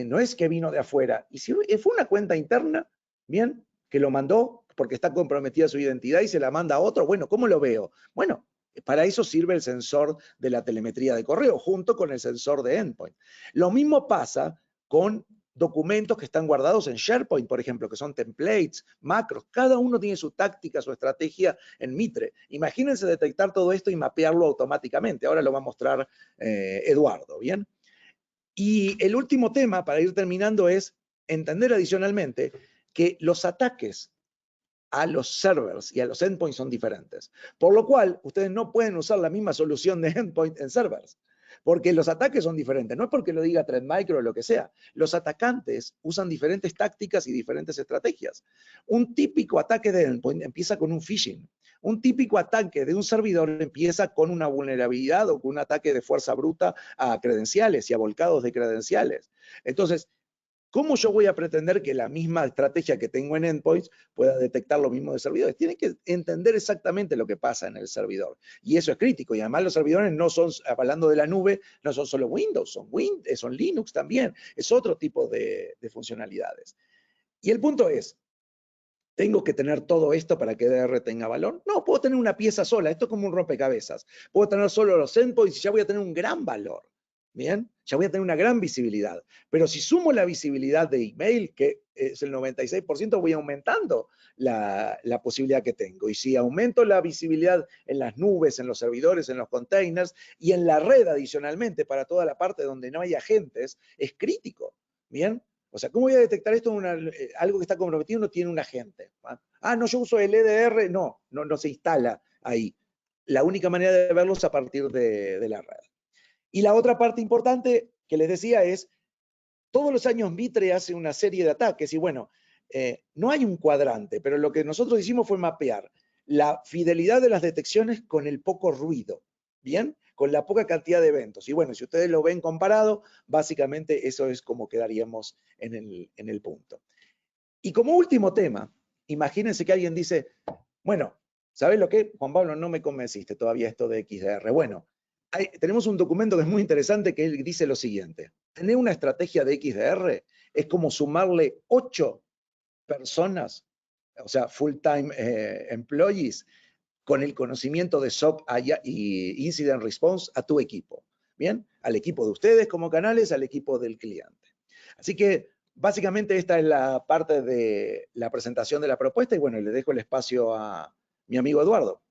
no es que vino de afuera, y si fue una cuenta interna, ¿bien? Que lo mandó porque está comprometida su identidad y se la manda a otro, bueno, ¿cómo lo veo? Bueno, para eso sirve el sensor de la telemetría de correo, junto con el sensor de endpoint. Lo mismo pasa con documentos que están guardados en SharePoint, por ejemplo, que son templates, macros. Cada uno tiene su táctica, su estrategia en Mitre. Imagínense detectar todo esto y mapearlo automáticamente. Ahora lo va a mostrar Eduardo, ¿bien? Y el último tema, para ir terminando, es entender adicionalmente que los ataques a los servers y a los endpoints son diferentes. Por lo cual, ustedes no pueden usar la misma solución de endpoint en servers. Porque los ataques son diferentes, no es porque lo diga Trend Micro o lo que sea. Los atacantes usan diferentes tácticas y diferentes estrategias. Un típico ataque de endpoint empieza con un phishing. Un típico ataque de un servidor empieza con una vulnerabilidad o con un ataque de fuerza bruta a credenciales y a volcados de credenciales. Entonces, ¿cómo yo voy a pretender que la misma estrategia que tengo en endpoints pueda detectar lo mismo de servidores? Tienen que entender exactamente lo que pasa en el servidor. Y eso es crítico. Y además los servidores no son, hablando de la nube, no son solo Windows, son Linux también. Es otro tipo de funcionalidades. Y el punto es, ¿tengo que tener todo esto para que DR tenga valor? No, puedo tener una pieza sola. Esto es como un rompecabezas. Puedo tener solo los endpoints y ya voy a tener un gran valor. Bien, ya voy a tener una gran visibilidad. Pero si sumo la visibilidad de email, que es el 96%, voy aumentando la posibilidad que tengo. Y si aumento la visibilidad en las nubes, en los servidores, en los containers y en la red adicionalmente para toda la parte donde no hay agentes, es crítico. Bien, o sea, ¿cómo voy a detectar esto? Algo que está comprometido no tiene un agente. Ah, no, yo uso el EDR. No se instala ahí. La única manera de verlo es a partir de la red. Y la otra parte importante que les decía es, todos los años Mitre hace una serie de ataques y bueno, no hay un cuadrante, pero lo que nosotros hicimos fue mapear la fidelidad de las detecciones con el poco ruido, ¿bien? con la poca cantidad de eventos. Y bueno, si ustedes lo ven comparado, básicamente eso es como quedaríamos en el punto. Y como último tema, imagínense que alguien dice, bueno, ¿sabes lo que? Juan Pablo, no me convenciste todavía esto de XDR. Bueno, tenemos un documento que es muy interesante que dice lo siguiente. Tener una estrategia de XDR es como sumarle 8 personas, o sea, full-time employees, con el conocimiento de SOC y Incident Response a tu equipo. ¿Bien? Al equipo de ustedes como canales, al equipo del cliente. Así que, básicamente, esta es la parte de la presentación de la propuesta y bueno, le dejo el espacio a mi amigo Eduardo.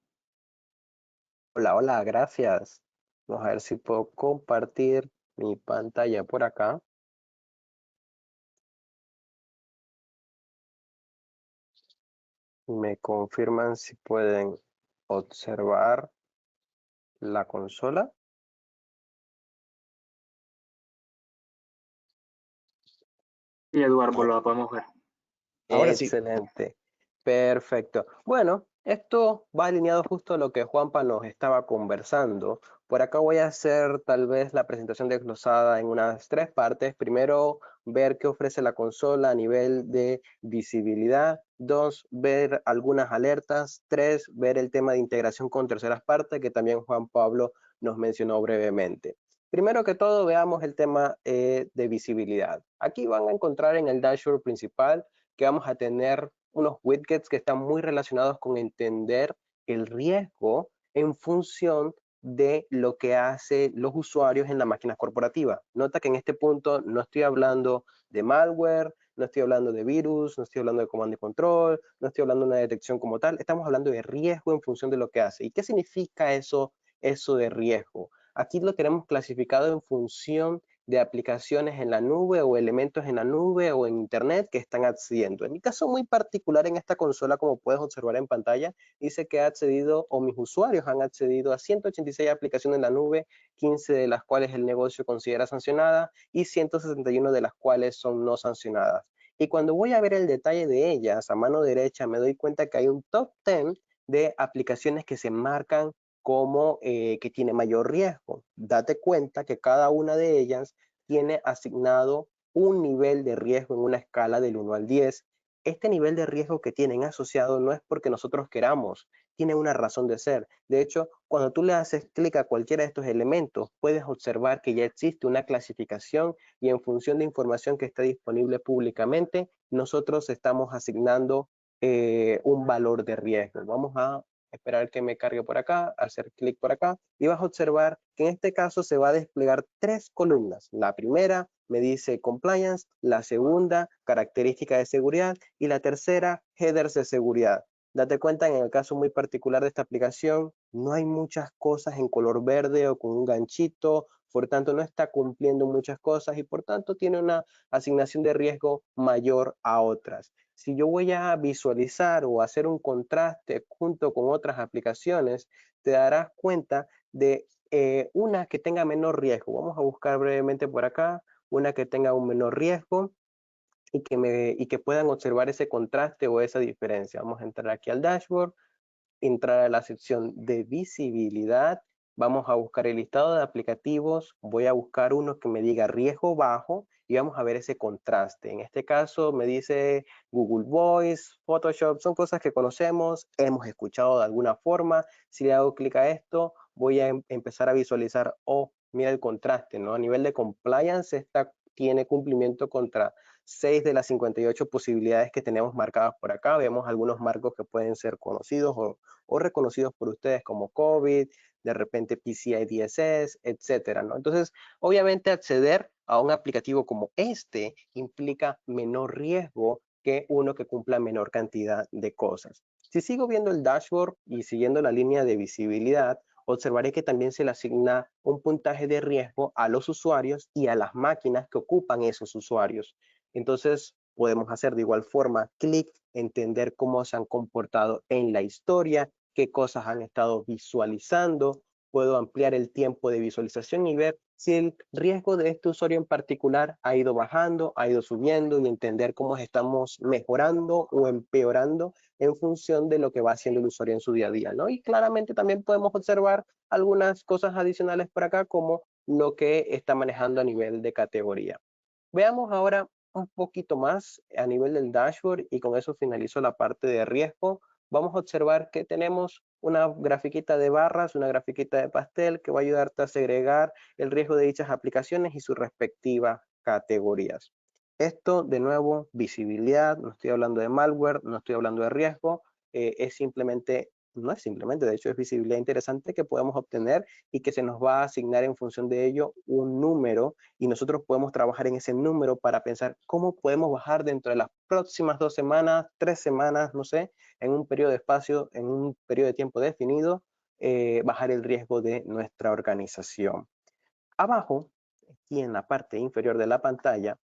Hola, hola, gracias. Vamos a ver si puedo compartir mi pantalla por acá. Me confirman si pueden observar la consola. Y Eduardo, lo podemos ver. Ahora sí. Excelente. Perfecto. Bueno, esto va alineado justo a lo que Juanpa nos estaba conversando. Por acá voy a hacer tal vez la presentación desglosada en unas 3 partes. Primero, ver qué ofrece la consola a nivel de visibilidad. 2, ver algunas alertas. 3, ver el tema de integración con terceras partes, que también Juan Pablo nos mencionó brevemente. Primero que todo, veamos el tema de visibilidad. Aquí van a encontrar en el dashboard principal que vamos a tener unos widgets que están muy relacionados con entender el riesgo en función de lo que hacen los usuarios en las máquinas corporativas. Nota que en este punto no estoy hablando de malware, no estoy hablando de virus, no estoy hablando de comando y control, no estoy hablando de una detección como tal, estamos hablando de riesgo en función de lo que hace. ¿Y qué significa eso de riesgo? Aquí lo tenemos clasificado en función de aplicaciones en la nube o elementos en la nube o en internet que están accediendo. En mi caso muy particular en esta consola, como puedes observar en pantalla, dice que ha accedido o mis usuarios han accedido a 186 aplicaciones en la nube, 15 de las cuales el negocio considera sancionada y 161 de las cuales son no sancionadas. Y cuando voy a ver el detalle de ellas, a mano derecha me doy cuenta que hay un top 10 de aplicaciones que se marcan como que tiene mayor riesgo. Date cuenta que cada una de ellas tiene asignado un nivel de riesgo en una escala del 1 al 10. Este nivel de riesgo que tienen asociado no es porque nosotros queramos, tiene una razón de ser. De hecho, cuando tú le haces clic a cualquiera de estos elementos, puedes observar que ya existe una clasificación y en función de información que está disponible públicamente, nosotros estamos asignando un valor de riesgo. Vamos a esperar que me cargue por acá, hacer clic por acá y vas a observar que en este caso se va a desplegar 3 columnas. La primera me dice compliance, la segunda características de seguridad y la tercera headers de seguridad. Date cuenta, en el caso muy particular de esta aplicación, no hay muchas cosas en color verde o con un ganchito, por tanto no está cumpliendo muchas cosas y por tanto tiene una asignación de riesgo mayor a otras. Si yo voy a visualizar o hacer un contraste junto con otras aplicaciones, te darás cuenta de una que tenga menor riesgo. Vamos a buscar brevemente por acá, una que tenga un menor riesgo y que puedan observar ese contraste o esa diferencia. Vamos a entrar aquí al dashboard, entrar a la sección de visibilidad, vamos a buscar el listado de aplicativos, voy a buscar uno que me diga riesgo bajo y vamos a ver ese contraste. En este caso me dice Google Voice, Photoshop, son cosas que conocemos, hemos escuchado de alguna forma. Si le hago clic a esto, voy a empezar a visualizar, oh, mira el contraste, ¿no? A nivel de compliance, esta tiene cumplimiento contra 6 de las 58 posibilidades que tenemos marcadas por acá. Vemos algunos marcos que pueden ser conocidos o reconocidos por ustedes como COVID, de repente PCI DSS, etcétera, ¿no? Entonces, obviamente acceder a un aplicativo como este implica menor riesgo que uno que cumpla menor cantidad de cosas. Si sigo viendo el dashboard y siguiendo la línea de visibilidad, observaré que también se le asigna un puntaje de riesgo a los usuarios y a las máquinas que ocupan esos usuarios. Entonces, podemos hacer de igual forma clic, entender cómo se han comportado en la historia, qué cosas han estado visualizando. Puedo ampliar el tiempo de visualización y ver si el riesgo de este usuario en particular ha ido bajando, ha ido subiendo y entender cómo estamos mejorando o empeorando en función de lo que va haciendo el usuario en su día a día, ¿no? Y claramente también podemos observar algunas cosas adicionales por acá, como lo que está manejando a nivel de categoría. Veamos ahora un poquito más a nivel del dashboard y con eso finalizo la parte de riesgo. Vamos a observar que tenemos una grafiquita de barras, una grafiquita de pastel que va a ayudarte a segregar el riesgo de dichas aplicaciones y sus respectivas categorías. Esto, de nuevo, visibilidad, no estoy hablando de malware, no estoy hablando de riesgo, es simplemente, no es simplemente, de hecho es visibilidad interesante que podemos obtener y que se nos va a asignar en función de ello un número y nosotros podemos trabajar en ese número para pensar cómo podemos bajar dentro de las próximas 2 semanas, 3 semanas, no sé, en un periodo de espacio, en un periodo de tiempo definido, bajar el riesgo de nuestra organización. Abajo, aquí en la parte inferior de la pantalla,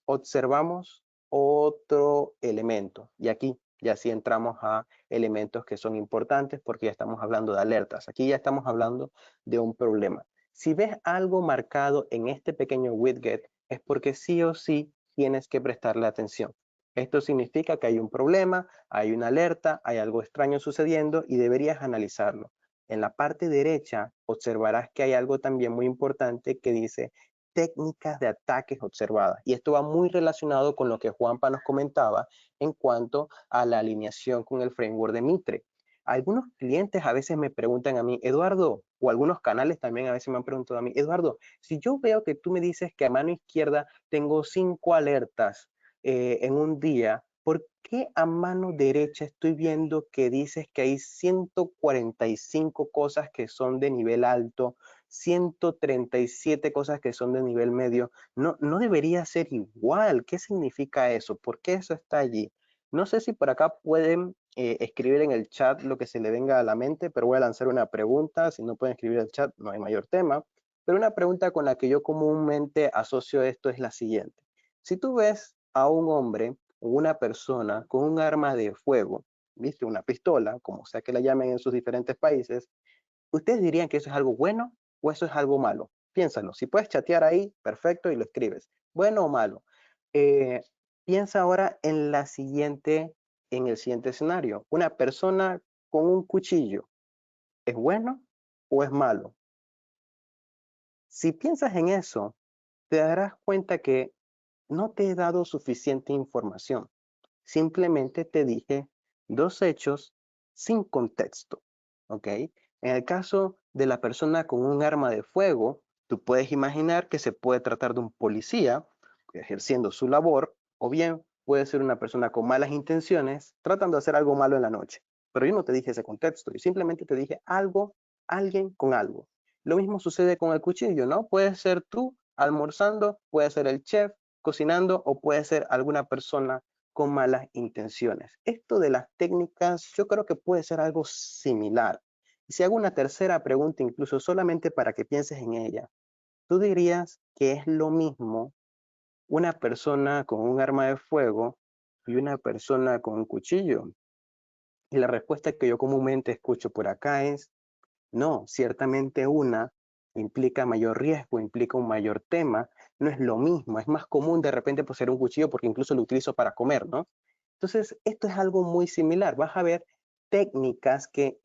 observamos otro elemento. Y aquí ya sí entramos a elementos que son importantes porque ya estamos hablando de alertas. Aquí ya estamos hablando de un problema. Si ves algo marcado en este pequeño widget, es porque sí o sí tienes que prestarle atención. Esto significa que hay un problema, hay una alerta, hay algo extraño sucediendo y deberías analizarlo. En la parte derecha observarás que hay algo también muy importante que dice técnicas de ataques observadas. Y esto va muy relacionado con lo que Juanpa nos comentaba en cuanto a la alineación con el framework de Mitre. Algunos clientes a veces me preguntan a mí, Eduardo, o algunos canales también a veces me han preguntado a mí, Eduardo, si yo veo que tú me dices que a mano izquierda tengo 5 alertas en un día, ¿por qué a mano derecha estoy viendo que dices que hay 145 cosas que son de nivel alto, 137 cosas que son de nivel medio? No debería ser igual. ¿Qué significa eso? ¿Por qué eso está allí? No sé si por acá pueden escribir en el chat lo que se le venga a la mente, pero voy a lanzar una pregunta. Si no pueden escribir el chat, no hay mayor tema. Pero una pregunta con la que yo comúnmente asocio esto es la siguiente. Si tú ves a un hombre o una persona con un arma de fuego, ¿viste? Una pistola, como sea que la llamen en sus diferentes países, ¿ustedes dirían que eso es algo bueno o eso es algo malo? Piénsalo. Si puedes chatear ahí, perfecto, y lo escribes. ¿Bueno o malo? Piensa ahora en en el siguiente escenario. Una persona con un cuchillo, ¿es bueno o es malo? Si piensas en eso, te darás cuenta que no te he dado suficiente información. Simplemente te dije 2 hechos sin contexto, ¿ok? En el caso de la persona con un arma de fuego, tú puedes imaginar que se puede tratar de un policía ejerciendo su labor, o bien puede ser una persona con malas intenciones tratando de hacer algo malo en la noche. Pero yo no te dije ese contexto, yo simplemente te dije algo, alguien con algo. Lo mismo sucede con el cuchillo, ¿no? Puede ser tú almorzando, puede ser el chef cocinando o puede ser alguna persona con malas intenciones. Esto de las técnicas yo creo que puede ser algo similar. Y si hago una tercera pregunta, incluso solamente para que pienses en ella, ¿tú dirías que es lo mismo una persona con un arma de fuego y una persona con un cuchillo? Y la respuesta que yo comúnmente escucho por acá es, no, ciertamente una implica mayor riesgo, implica un mayor tema, no es lo mismo, es más común de repente poseer un cuchillo porque incluso lo utilizo para comer, ¿no? Entonces, esto es algo muy similar. Vas a ver técnicas que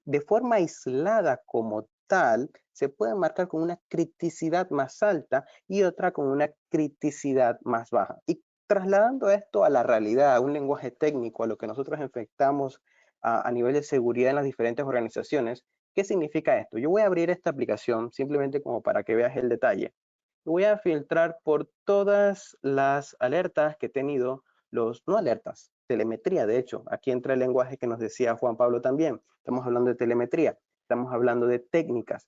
de forma aislada como tal se pueden marcar con una criticidad más alta y otra con una criticidad más baja. Y trasladando esto a la realidad, a un lenguaje técnico, a lo que nosotros enfrentamos a nivel de seguridad en las diferentes organizaciones, ¿qué significa esto? Yo voy a abrir esta aplicación simplemente como para que veas el detalle. Voy a filtrar por todas las alertas que he tenido, no alertas, telemetría, de hecho. Aquí entra el lenguaje que nos decía Juan Pablo también. Estamos hablando de telemetría, estamos hablando de técnicas.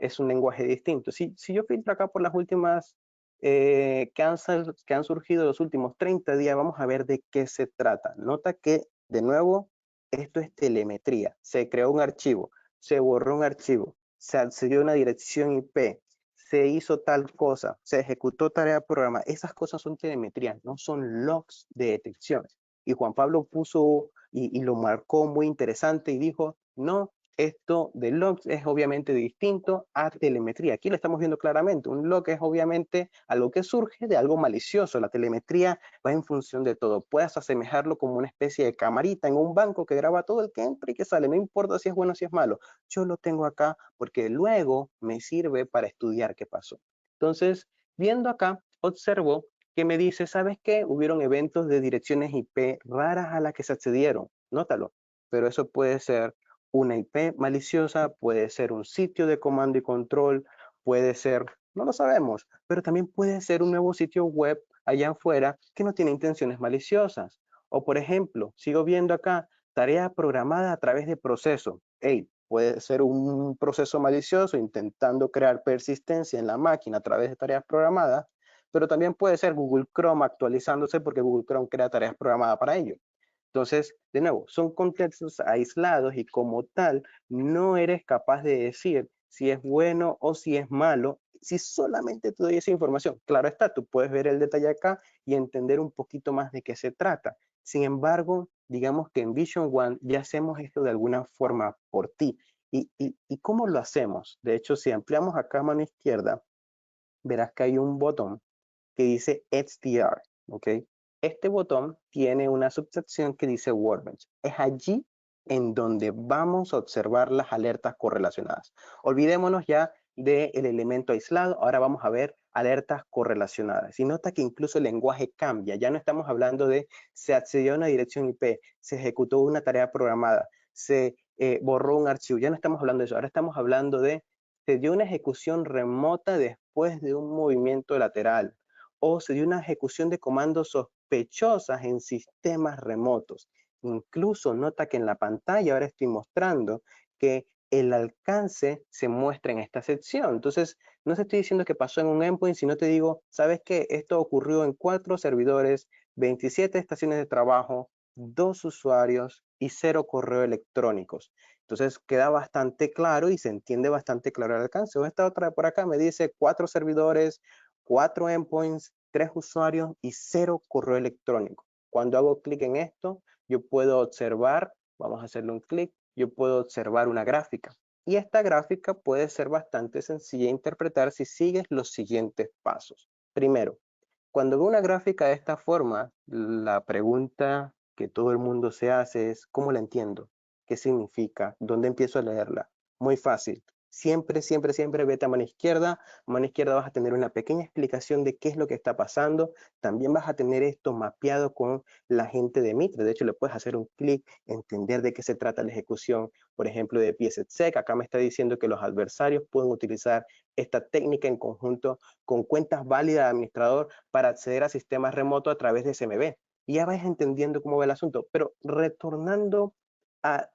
Es un lenguaje distinto. Si yo filtro acá por las últimas que han surgido los últimos 30 días, vamos a ver de qué se trata. Nota que, de nuevo, esto es telemetría. Se creó un archivo, se borró un archivo, se accedió a una dirección IP, se hizo tal cosa, se ejecutó tarea programa. Esas cosas son telemetría, no son logs de detecciones. Y Juan Pablo puso y lo marcó muy interesante y dijo, no, esto de logs es obviamente distinto a telemetría. Aquí lo estamos viendo claramente. Un log es obviamente algo que surge de algo malicioso. La telemetría va en función de todo. Puedes asemejarlo como una especie de camarita en un banco que graba todo el que entra y que sale. No importa si es bueno o si es malo. Yo lo tengo acá porque luego me sirve para estudiar qué pasó. Entonces, viendo acá, observo que me dice, ¿sabes qué? Hubieron eventos de direcciones IP raras a las que se accedieron. Nótalo. Pero eso puede ser una IP maliciosa, puede ser un sitio de comando y control, puede ser, no lo sabemos, pero también puede ser un nuevo sitio web allá afuera que no tiene intenciones maliciosas. O por ejemplo, sigo viendo acá, tarea programada a través de proceso. Hey, puede ser un proceso malicioso intentando crear persistencia en la máquina a través de tareas programadas, pero también puede ser Google Chrome actualizándose porque Google Chrome crea tareas programadas para ello. Entonces, de nuevo, son contextos aislados y como tal, no eres capaz de decir si es bueno o si es malo, si solamente te doy esa información. Claro está, tú puedes ver el detalle acá y entender un poquito más de qué se trata. Sin embargo, digamos que en Vision One ya hacemos esto de alguna forma por ti. ¿Y cómo lo hacemos? De hecho, si ampliamos acá a mano izquierda, verás que hay un botón que dice XDR, ¿ok? Este botón tiene una subsección que dice Workbench. Es allí en donde vamos a observar las alertas correlacionadas. Olvidémonos ya del elemento aislado, ahora vamos a ver alertas correlacionadas. Y nota que incluso el lenguaje cambia, ya no estamos hablando de se accedió a una dirección IP, se ejecutó una tarea programada, se borró un archivo, ya no estamos hablando de eso, ahora estamos hablando de se dio una ejecución remota después de un movimiento lateral, o se dio una ejecución de comandos sospechosas en sistemas remotos. Incluso nota que en la pantalla ahora estoy mostrando que el alcance se muestra en esta sección. Entonces, no se estoy diciendo que pasó en un endpoint, sino te digo, ¿sabes qué? Esto ocurrió en 4 servidores, 27 estaciones de trabajo, 2 usuarios y 0 correos electrónicos. Entonces queda bastante claro y se entiende bastante claro el alcance. O esta otra por acá me dice 4 servidores, 4 endpoints, 3 usuarios y 0 correo electrónico. Cuando hago clic en esto, yo puedo observar, vamos a hacerle un clic, yo puedo observar una gráfica. Y esta gráfica puede ser bastante sencilla de interpretar si sigues los siguientes pasos. Primero, cuando veo una gráfica de esta forma, la pregunta que todo el mundo se hace es, ¿cómo la entiendo? ¿Qué significa? ¿Dónde empiezo a leerla? Muy fácil. Siempre, siempre, siempre vete a mano izquierda. A mano izquierda vas a tener una pequeña explicación de qué es lo que está pasando. También vas a tener esto mapeado con la gente de Mitre. De hecho, le puedes hacer un clic, entender de qué se trata la ejecución, por ejemplo, de PSETSEC. Acá me está diciendo que los adversarios pueden utilizar esta técnica en conjunto con cuentas válidas de administrador para acceder a sistemas remotos a través de SMB. Y ya vas entendiendo cómo va el asunto. Pero retornando a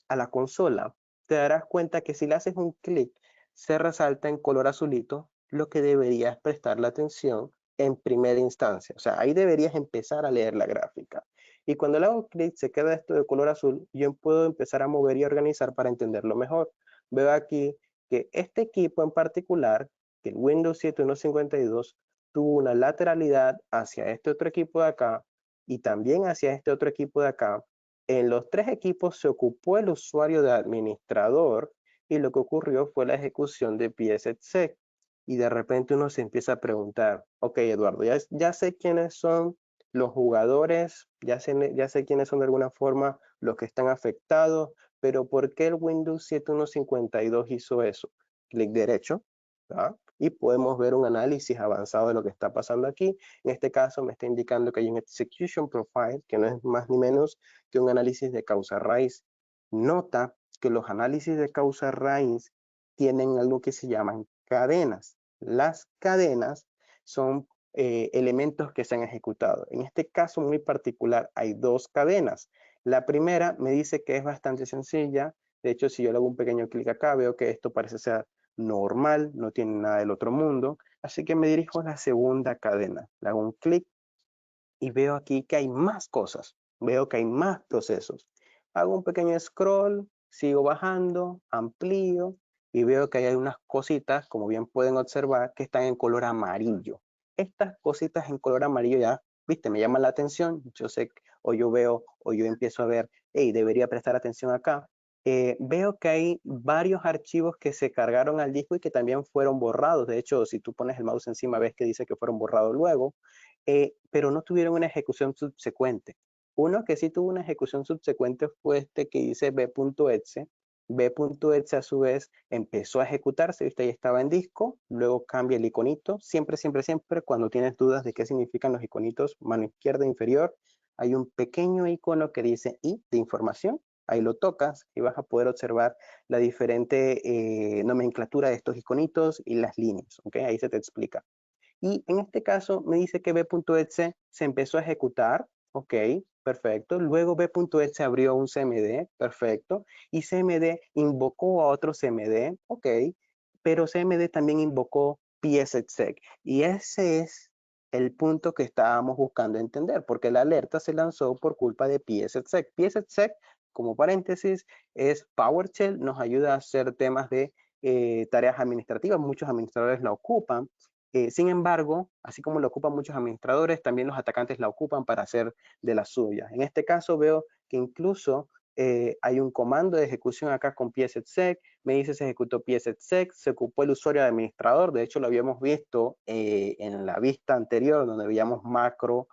la consola, te darás cuenta que si le haces un clic, se resalta en color azulito lo que deberías prestarle atención en primera instancia. O sea, ahí deberías empezar a leer la gráfica. Y cuando le hago clic, se queda esto de color azul, yo puedo empezar a mover y organizar para entenderlo mejor. Veo aquí que este equipo en particular, que el Windows 7 1.52, tuvo una lateralidad hacia este otro equipo de acá y también hacia este otro equipo de acá. En los 3 equipos se ocupó el usuario de administrador y lo que ocurrió fue la ejecución de PSETSEC. Y de repente uno se empieza a preguntar, ok, Eduardo, ya sé quiénes son los jugadores, ya sé quiénes son de alguna forma los que están afectados, pero ¿por qué el Windows 7 1.52 hizo eso? Clic derecho, ¿tá? Y podemos ver un análisis avanzado de lo que está pasando aquí. En este caso me está indicando que hay un execution profile, que no es más ni menos que un análisis de causa raíz. Nota que los análisis de causa raíz tienen algo que se llaman cadenas. Las cadenas son elementos que se han ejecutado. En este caso muy particular hay 2 cadenas. La primera me dice que es bastante sencilla. De hecho, si yo le hago un pequeño clic acá, veo que esto parece ser normal, no tiene nada del otro mundo. Así que me dirijo a la segunda cadena. Le hago un clic y veo aquí que hay más cosas. Veo que hay más procesos. Hago un pequeño scroll, sigo bajando, amplío y veo que hay unas cositas, como bien pueden observar, que están en color amarillo. Estas cositas en color amarillo ya, viste, me llaman la atención. Yo sé, o yo veo, o yo empiezo a ver, hey, debería prestar atención acá. veo que hay varios archivos que se cargaron al disco y que también fueron borrados. De hecho, si tú pones el mouse encima, ves que dice que fueron borrados luego, pero no tuvieron una ejecución subsecuente. Uno que sí tuvo una ejecución subsecuente fue este que dice b.exe. B.exe a su vez empezó a ejecutarse, ¿viste? Ahí estaba en disco, luego cambia el iconito. Siempre, siempre, siempre, cuando tienes dudas de qué significan los iconitos, mano izquierda inferior, hay un pequeño icono que dice I de información. Ahí lo tocas y vas a poder observar la diferente nomenclatura de estos iconitos y las líneas, ¿ok? Ahí se te explica. Y en este caso me dice que b.exe se empezó a ejecutar, ok, perfecto. Luego b.exe abrió un CMD, perfecto. Y CMD invocó a otro CMD, ok. Pero CMD también invocó psexec. Y ese es el punto que estábamos buscando entender, porque la alerta se lanzó por culpa de psexec. Psexec, como paréntesis, es PowerShell, nos ayuda a hacer temas de tareas administrativas. Muchos administradores la ocupan. Sin embargo, así como lo ocupan muchos administradores, también los atacantes la ocupan para hacer de las suyas. En este caso veo que incluso hay un comando de ejecución acá con psexec, me dice se ejecutó psexec, se ocupó el usuario de administrador, de hecho lo habíamos visto en la vista anterior donde veíamos macro,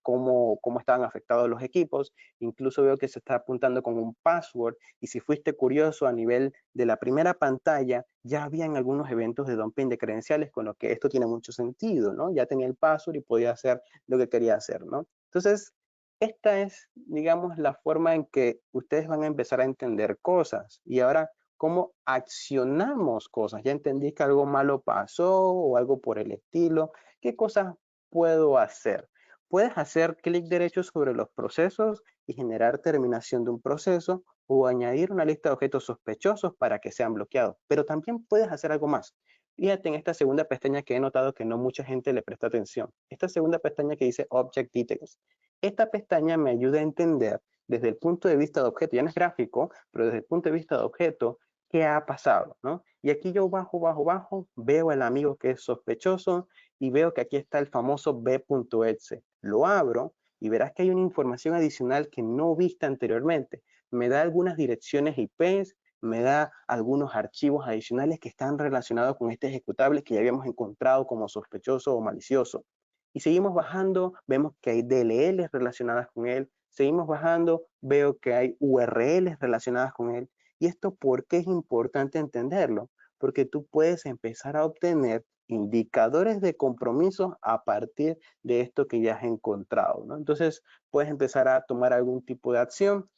cómo estaban afectados los equipos. Incluso veo que se está apuntando con un password y si fuiste curioso a nivel de la primera pantalla ya habían algunos eventos de dumping de credenciales, con lo que esto tiene mucho sentido, ¿no? Ya tenía el password y podía hacer lo que quería hacer, ¿no? Entonces, esta es, digamos, la forma en que ustedes van a empezar a entender cosas. Y ahora, ¿cómo accionamos cosas? Ya entendí que algo malo pasó o algo por el estilo. ¿Qué cosas puedo hacer? Puedes hacer clic derecho sobre los procesos y generar terminación de un proceso o añadir una lista de objetos sospechosos para que sean bloqueados. Pero también puedes hacer algo más. Fíjate en esta segunda pestaña que he notado que no mucha gente le presta atención. Esta segunda pestaña que dice Object Details. Esta pestaña me ayuda a entender desde el punto de vista de objeto, ya no es gráfico, pero desde el punto de vista de objeto, qué ha pasado, ¿no? Y aquí yo bajo, veo al amigo que es sospechoso y veo que aquí está el famoso b.exe. Lo abro y verás que hay una información adicional que no viste anteriormente. Me da algunas direcciones IPs, me da algunos archivos adicionales que están relacionados con este ejecutable que ya habíamos encontrado como sospechoso o malicioso. Y seguimos bajando, vemos que hay DLLs relacionadas con él. Seguimos bajando, veo que hay URLs relacionadas con él. ¿Y esto por qué es importante entenderlo? Porque tú puedes empezar a obtener indicadores de compromiso a partir de esto que ya has encontrado, ¿no? Entonces, puedes empezar a tomar algún tipo de acción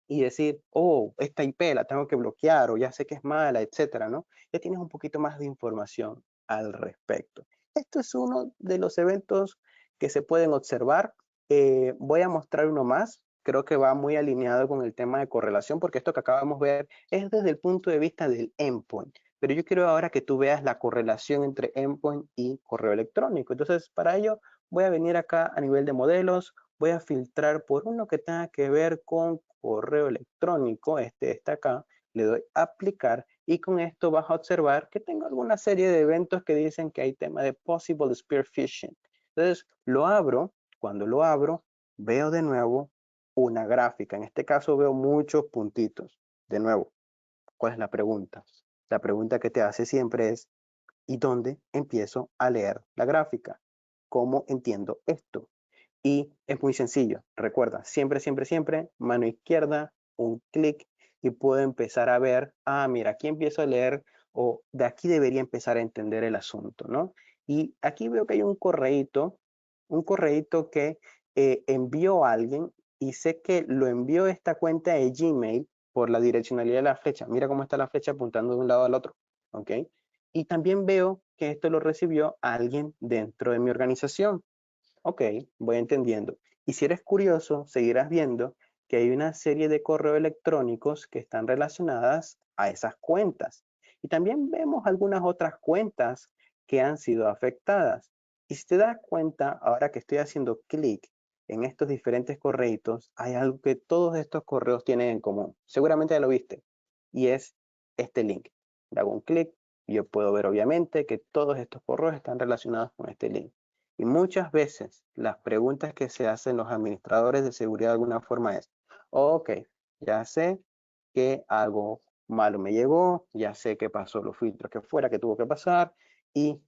y decir, oh, esta IP la tengo que bloquear o ya sé que es mala, etcétera, ¿no? Ya tienes un poquito más de información al respecto. Esto es uno de los eventos que se pueden observar. Voy a mostrar uno más. Creo que va muy alineado con el tema de correlación, porque esto que acabamos de ver es desde el punto de vista del endpoint. Pero yo quiero ahora que tú veas la correlación entre endpoint y correo electrónico. Entonces, para ello, voy a venir acá a nivel de modelos, voy a filtrar por uno que tenga que ver con correo electrónico, este está acá, le doy aplicar y con esto vas a observar que tengo alguna serie de eventos que dicen que hay tema de possible spear phishing. Entonces lo abro, cuando lo abro veo de nuevo una gráfica, en este caso veo muchos puntitos. De nuevo, ¿cuál es la pregunta? La pregunta que te hace siempre es, ¿y dónde empiezo a leer la gráfica? ¿Cómo entiendo esto? Y es muy sencillo. Recuerda, siempre, siempre, siempre, mano izquierda, un clic y puedo empezar a ver, ah, mira, aquí empiezo a leer o de aquí debería empezar a entender el asunto, ¿no? Y aquí veo que hay un correíto que envió a alguien y sé que lo envió esta cuenta de Gmail por la direccionalidad de la flecha. Mira cómo está la flecha apuntando de un lado al otro, ¿ok? Y también veo que esto lo recibió alguien dentro de mi organización. Ok, voy entendiendo. Y si eres curioso, seguirás viendo que hay una serie de correos electrónicos que están relacionadas a esas cuentas. Y también vemos algunas otras cuentas que han sido afectadas. Y si te das cuenta, ahora que estoy haciendo clic en estos diferentes correitos, hay algo que todos estos correos tienen en común. Seguramente ya lo viste. Y es este link. Le hago un clic y yo puedo ver obviamente que todos estos correos están relacionados con este link. Y muchas veces las preguntas que se hacen los administradores de seguridad de alguna forma es, ok, ya sé que algo malo me llegó, ya sé que pasó los filtros que fuera, que tuvo que pasar, y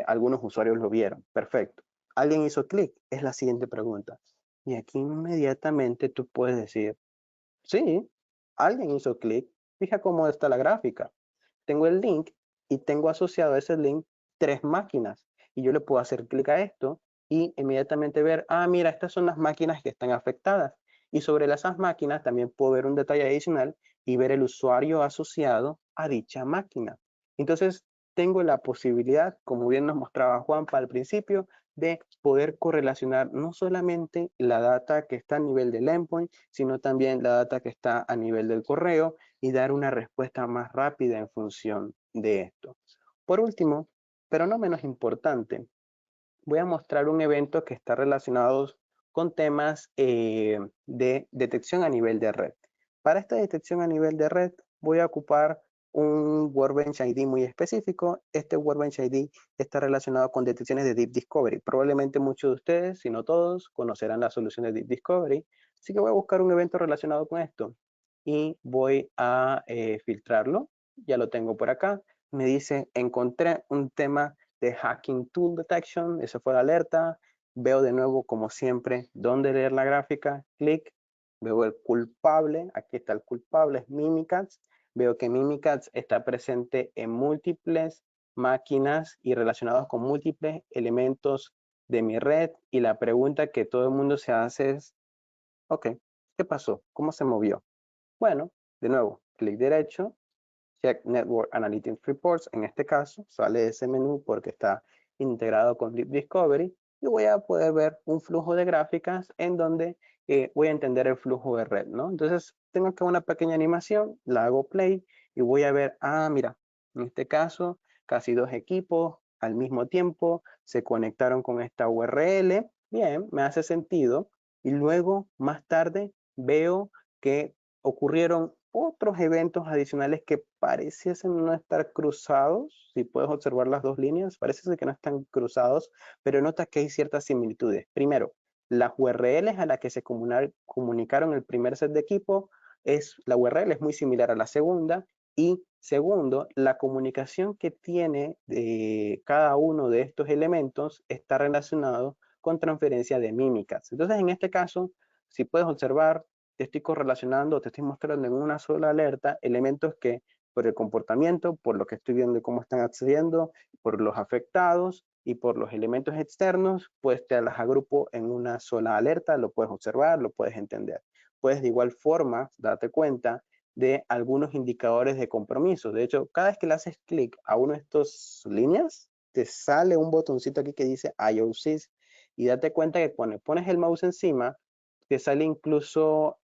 algunos usuarios lo vieron. Perfecto. ¿Alguien hizo clic? Es la siguiente pregunta. Y aquí inmediatamente tú puedes decir, sí, alguien hizo clic. Fija cómo está la gráfica. Tengo el link y tengo asociado a ese link 3 máquinas. Y yo le puedo hacer clic a esto y inmediatamente ver, ah, mira, estas son las máquinas que están afectadas. Y sobre esas máquinas también puedo ver un detalle adicional y ver el usuario asociado a dicha máquina. Entonces, tengo la posibilidad, como bien nos mostraba Juanpa al principio, de poder correlacionar no solamente la data que está a nivel del endpoint, sino también la data que está a nivel del correo y dar una respuesta más rápida en función de esto. Por último, pero no menos importante, voy a mostrar un evento que está relacionado con temas de detección a nivel de red. Para esta detección a nivel de red, voy a ocupar un Workbench ID muy específico. Este Workbench ID está relacionado con detecciones de Deep Discovery. Probablemente muchos de ustedes, si no todos, conocerán la solución de Deep Discovery. Así que voy a buscar un evento relacionado con esto y voy a filtrarlo. Ya lo tengo por acá. Me dice, encontré un tema de Hacking Tool Detection. Esa fue la alerta. Veo de nuevo, como siempre, dónde leer la gráfica. Clic. Veo el culpable. Aquí está el culpable, es Mimikatz. Veo que Mimikatz está presente en múltiples máquinas y relacionados con múltiples elementos de mi red. Y la pregunta que todo el mundo se hace es, ok, ¿qué pasó? ¿Cómo se movió? Bueno, de nuevo, clic derecho, Check Network Analytics Reports. En este caso, sale ese menú porque está integrado con Deep Discovery y voy a poder ver un flujo de gráficas en donde voy a entender el flujo de red, ¿no? Entonces, tengo acá una pequeña animación, la hago play y voy a ver, ah, mira, en este caso, casi 2 equipos al mismo tiempo se conectaron con esta URL. Bien, me hace sentido. Y luego, más tarde, veo que ocurrieron otros eventos adicionales que pareciesen no estar cruzados. Si puedes observar las dos líneas, parece que no están cruzados, pero nota que hay ciertas similitudes. Primero, las URLs a las que se comunicaron el primer set de equipo, la URL es muy similar a la segunda. Y segundo, la comunicación que tiene de cada uno de estos elementos está relacionado con transferencia de Mimikatz. Entonces, en este caso, si puedes observar, te estoy correlacionando, te estoy mostrando en una sola alerta elementos que por el comportamiento, por lo que estoy viendo y cómo están accediendo, por los afectados y por los elementos externos, pues te las agrupo en una sola alerta, lo puedes observar, lo puedes entender. Puedes de igual forma darte cuenta de algunos indicadores de compromiso. De hecho, cada vez que le haces clic a una de estas líneas, te sale un botoncito aquí que dice IOCs y date cuenta que cuando pones el mouse encima, te sale incluso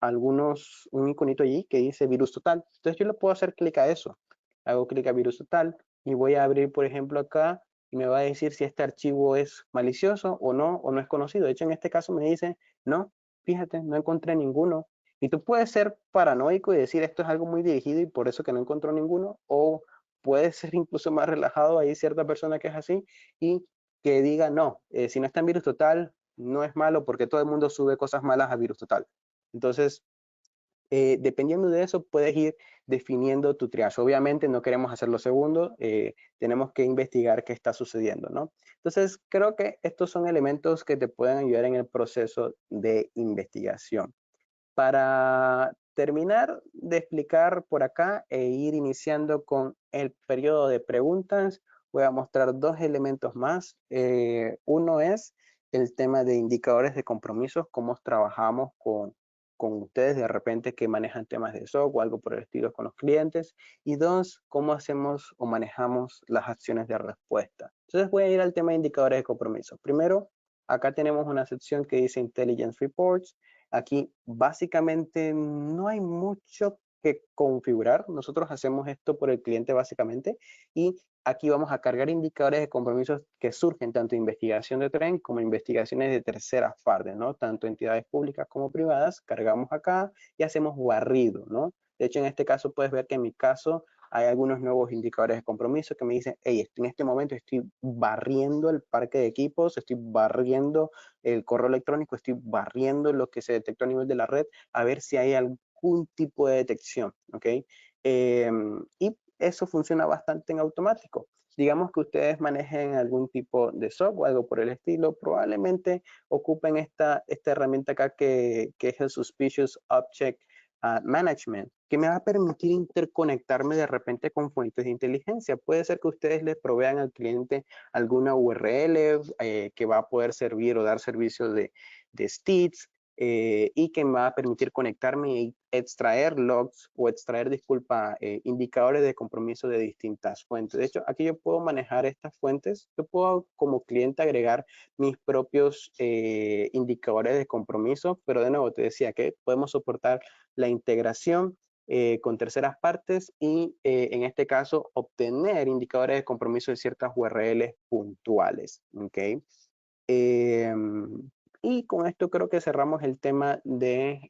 un iconito allí que dice virus total. Entonces yo le puedo hacer clic a eso. Hago clic a virus total y voy a abrir, por ejemplo, acá y me va a decir si este archivo es malicioso o no es conocido. De hecho, en este caso me dice, no, fíjate, no encontré ninguno. Y tú puedes ser paranoico y decir esto es algo muy dirigido y por eso que no encontró ninguno, o puedes ser incluso más relajado. Hay cierta persona que es así y que diga, no, si no está en virus total, no es malo porque todo el mundo sube cosas malas a virus total. Entonces, dependiendo de eso, puedes ir definiendo tu triage. Obviamente no queremos hacer lo segundo, tenemos que investigar qué está sucediendo, ¿no? Entonces, creo que estos son elementos que te pueden ayudar en el proceso de investigación. Para terminar de explicar por acá e ir iniciando con el periodo de preguntas, voy a mostrar dos elementos más. Uno es el tema de indicadores de compromisos, cómo trabajamos con ustedes de repente que manejan temas de SOC o algo por el estilo con los clientes. Y dos, cómo hacemos o manejamos las acciones de respuesta. Entonces voy a ir al tema de indicadores de compromiso. Primero, acá tenemos una sección que dice Intelligence Reports. Aquí básicamente no hay mucho que configurar. Nosotros hacemos esto por el cliente básicamente y aquí vamos a cargar indicadores de compromisos que surgen tanto de investigación de tren como investigaciones de terceras partes, ¿no? Tanto entidades públicas como privadas, cargamos acá y hacemos barrido, ¿no? De hecho, en este caso puedes ver que en mi caso hay algunos nuevos indicadores de compromiso que me dicen, hey, en este momento estoy barriendo el parque de equipos, estoy barriendo el correo electrónico, estoy barriendo lo que se detectó a nivel de la red, a ver si hay algún tipo de detección, ¿ok? Y eso funciona bastante en automático. Digamos que ustedes manejen algún tipo de software, algo por el estilo, probablemente ocupen esta herramienta acá que es el Suspicious Object Management, que me va a permitir interconectarme de repente con fuentes de inteligencia. Puede ser que ustedes les provean al cliente alguna URL que va a poder servir o dar servicio de STIDs, y que me va a permitir conectarme y extraer logs o extraer, disculpa, indicadores de compromiso de distintas fuentes. De hecho, aquí yo puedo manejar estas fuentes. Yo puedo como cliente agregar mis propios indicadores de compromiso, pero de nuevo te decía que podemos soportar la integración con terceras partes y en este caso obtener indicadores de compromiso de ciertas URLs puntuales, ¿ok? Y con esto creo que cerramos el tema de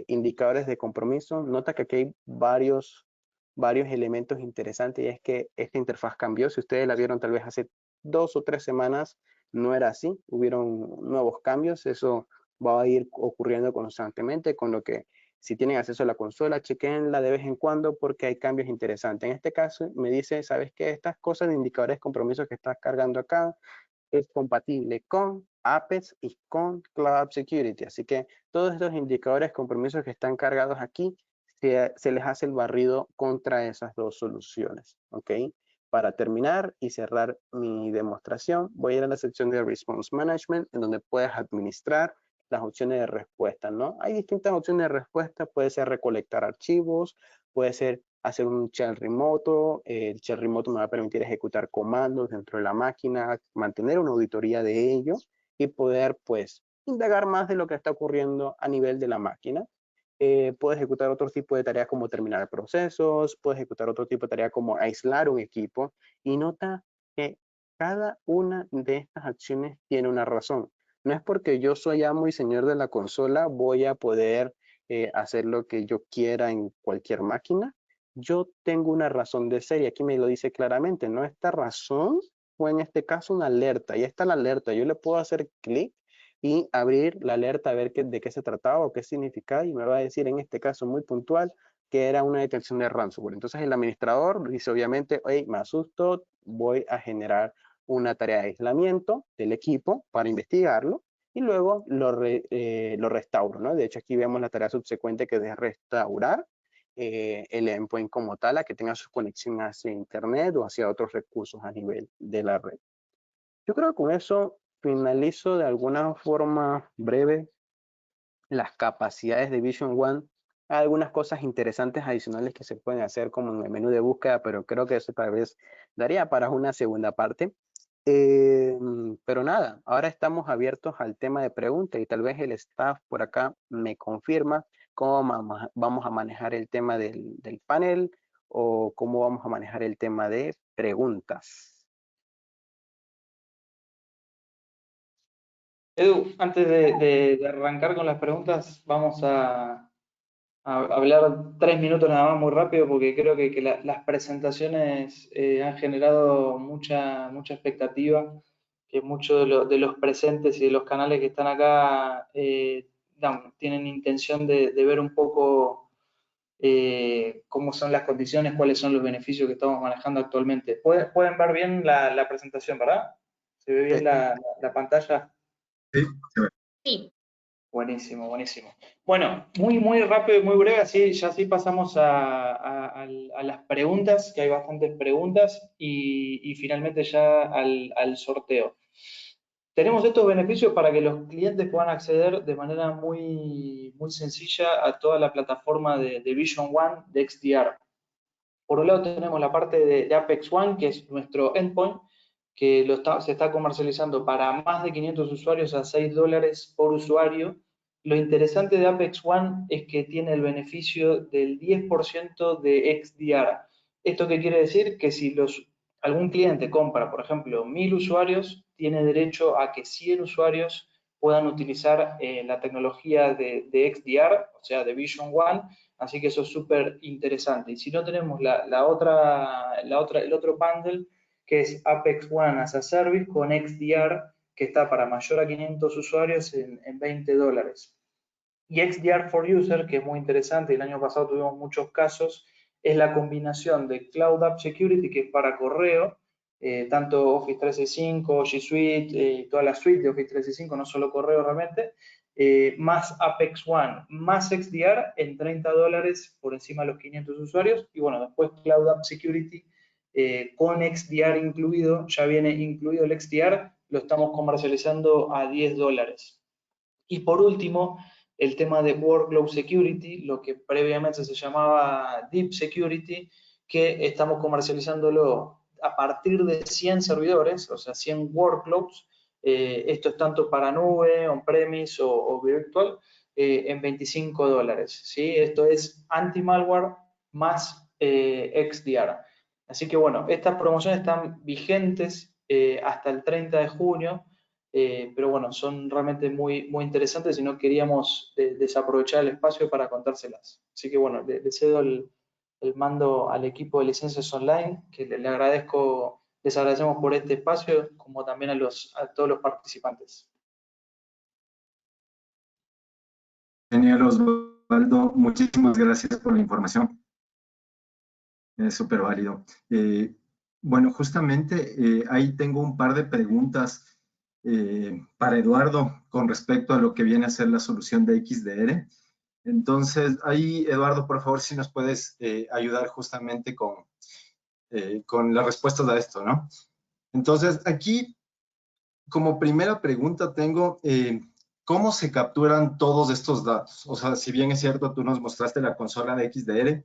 indicadores de compromiso. Nota que aquí hay varios elementos interesantes y es que esta interfaz cambió. Si ustedes la vieron tal vez hace 2 o 3 semanas, no era así. Hubieron nuevos cambios. Eso va a ir ocurriendo constantemente, con lo que si tienen acceso a la consola, chequenla de vez en cuando porque hay cambios interesantes. En este caso me dice, ¿sabes qué? Estas cosas de indicadores de compromiso que estás cargando acá es compatible con Apex y con Cloud Security. Así que todos estos indicadores, compromisos que están cargados aquí, se les hace el barrido contra esas dos soluciones. ¿Ok? Para terminar y cerrar mi demostración, voy a ir a la sección de Response Management, en donde puedes administrar las opciones de respuesta, ¿no? Hay distintas opciones de respuesta. Puede ser recolectar archivos, puede ser hacer un shell remoto. El shell remoto me va a permitir ejecutar comandos dentro de la máquina, mantener una auditoría de ello y poder, pues, indagar más de lo que está ocurriendo a nivel de la máquina. Puedo ejecutar otro tipo de tareas como terminar procesos, puedo ejecutar otro tipo de tarea como aislar un equipo, y nota que cada una de estas acciones tiene una razón. No es porque yo soy amo y señor de la consola, voy a poder hacer lo que yo quiera en cualquier máquina. Yo tengo una razón de ser y aquí me lo dice claramente, ¿no? Esta razón fue en este caso una alerta, y está la alerta. Yo le puedo hacer clic y abrir la alerta a ver de qué se trataba o qué significaba, y me va a decir en este caso muy puntual que era una detección de ransomware. Entonces el administrador dice obviamente, oye, me asusto, voy a generar una tarea de aislamiento del equipo para investigarlo y luego lo restauro, ¿no? De hecho aquí vemos la tarea subsecuente que es restaurar el endpoint como tal, a que tenga su conexión hacia internet o hacia otros recursos a nivel de la red. Yo creo que con eso finalizo de alguna forma breve las capacidades de Vision One. Hay algunas cosas interesantes adicionales que se pueden hacer como en el menú de búsqueda, pero creo que eso tal vez daría para una segunda parte. Pero nada, ahora estamos abiertos al tema de preguntas y tal vez el staff por acá me confirma cómo vamos a manejar el tema del panel o cómo vamos a manejar el tema de preguntas. Edu, antes de arrancar con las preguntas, vamos a hablar 3 minutos nada más muy rápido, porque creo que las presentaciones han generado mucha expectativa, que muchos de los presentes y de los canales que están acá tienen intención de ver un poco cómo son las condiciones, cuáles son los beneficios que estamos manejando actualmente. Pueden ver bien la presentación, ¿verdad? ¿Se ve bien la pantalla? Sí. Buenísimo, buenísimo. Bueno, muy rápido y muy breve, así pasamos a las preguntas, que hay bastantes preguntas, y finalmente ya al sorteo. Tenemos estos beneficios para que los clientes puedan acceder de manera muy sencilla a toda la plataforma de Vision One de XDR. Por un lado tenemos la parte de Apex One, que es nuestro endpoint, que se está comercializando para más de 500 usuarios a $6 por usuario. Lo interesante de Apex One es que tiene el beneficio del 10% de XDR. ¿Esto qué quiere decir? Que si algún cliente compra, por ejemplo, 1000 usuarios, tiene derecho a que 100 usuarios puedan utilizar la tecnología de XDR, o sea, de Vision One. Así que eso es súper interesante. Y si no, tenemos el otro bundle, que es Apex One as a Service con XDR, que está para mayor a 500 usuarios en $20. Y XDR for User, que es muy interesante, el año pasado tuvimos muchos casos, es la combinación de Cloud App Security, que es para correo, tanto Office 365, G Suite, toda la suite de Office 365, no solo correo realmente, más Apex One, más XDR en $30 por encima de los 500 usuarios. Y bueno, después Cloud App Security con XDR incluido, ya viene incluido el XDR, lo estamos comercializando a $10. Y por último, el tema de Workload Security, lo que previamente se llamaba Deep Security, que estamos comercializándolo a partir de 100 servidores, o sea, 100 workloads. Esto es tanto para nube, on-premise o virtual, en $25. ¿sí? Esto es anti-malware más XDR. Así que bueno, estas promociones están vigentes hasta el 30 de junio. Pero bueno, son realmente muy, muy interesantes y no queríamos desaprovechar el espacio para contárselas. Así que bueno, le cedo el mando al equipo de licencias online, que le agradezco, les agradecemos por este espacio, como también a todos los participantes. Genial, Osvaldo. Muchísimas gracias por la información. Es súper válido. Bueno, justamente ahí tengo un par de preguntas para Eduardo con respecto a lo que viene a ser la solución de XDR. Entonces, ahí, Eduardo, por favor, si nos puedes ayudar justamente con las respuestas a esto, ¿no? Entonces, aquí, como primera pregunta tengo, ¿cómo se capturan todos estos datos? O sea, si bien es cierto, tú nos mostraste la consola de XDR,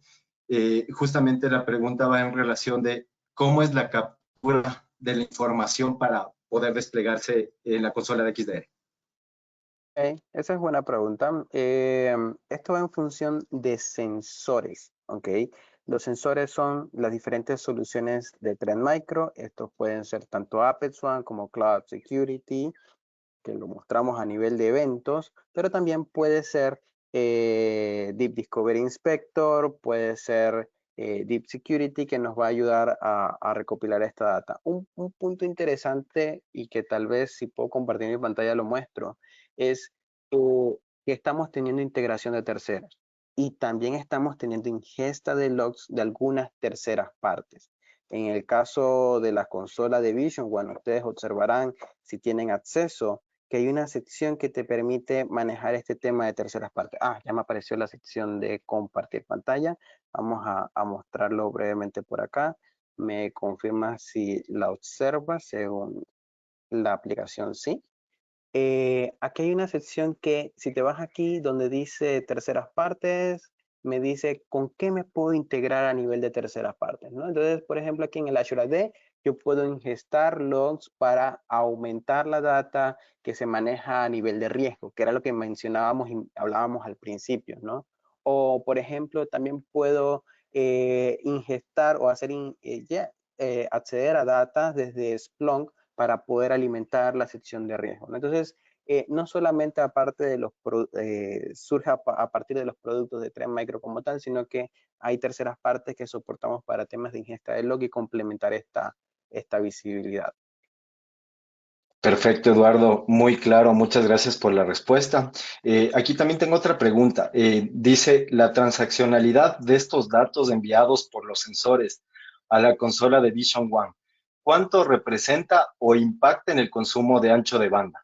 justamente la pregunta va en relación de cómo es la captura de la información para poder desplegarse en la consola de XDR. Okay, esa es buena pregunta. Esto va en función de sensores, ¿ok? Los sensores son las diferentes soluciones de Trend Micro. Estos pueden ser tanto Apex One como Cloud Security, que lo mostramos a nivel de eventos, pero también puede ser Deep Discovery Inspector, puede ser Deep Security, que nos va a ayudar a recopilar esta data. Un punto interesante y que tal vez si puedo compartir mi pantalla lo muestro, es que estamos teniendo integración de terceros y también estamos teniendo ingesta de logs de algunas terceras partes. En el caso de la consola de Vision, bueno, ustedes observarán si tienen acceso que hay una sección que te permite manejar este tema de terceras partes. Ya me apareció la sección de compartir pantalla. Vamos a mostrarlo brevemente por acá. Me confirma si la observa según la aplicación, sí. Aquí hay una sección que si te vas aquí donde dice terceras partes, me dice con qué me puedo integrar a nivel de terceras partes, ¿no? Entonces, por ejemplo, aquí en el Azure AD, yo puedo ingestar logs para aumentar la data que se maneja a nivel de riesgo, que era lo que mencionábamos y hablábamos al principio, ¿no? O, por ejemplo, también puedo ingestar o hacer acceder a data desde Splunk para poder alimentar la sección de riesgo, ¿no? Entonces, no solamente aparte de surge a partir de los productos de Trend Micro como tal, sino que hay terceras partes que soportamos para temas de ingesta de log y complementar esta visibilidad. Perfecto, Eduardo, muy claro, muchas gracias por la respuesta. Aquí también tengo otra pregunta. Dice, la transaccionalidad de estos datos enviados por los sensores a la consola de Vision One, ¿cuánto representa o impacta en el consumo de ancho de banda?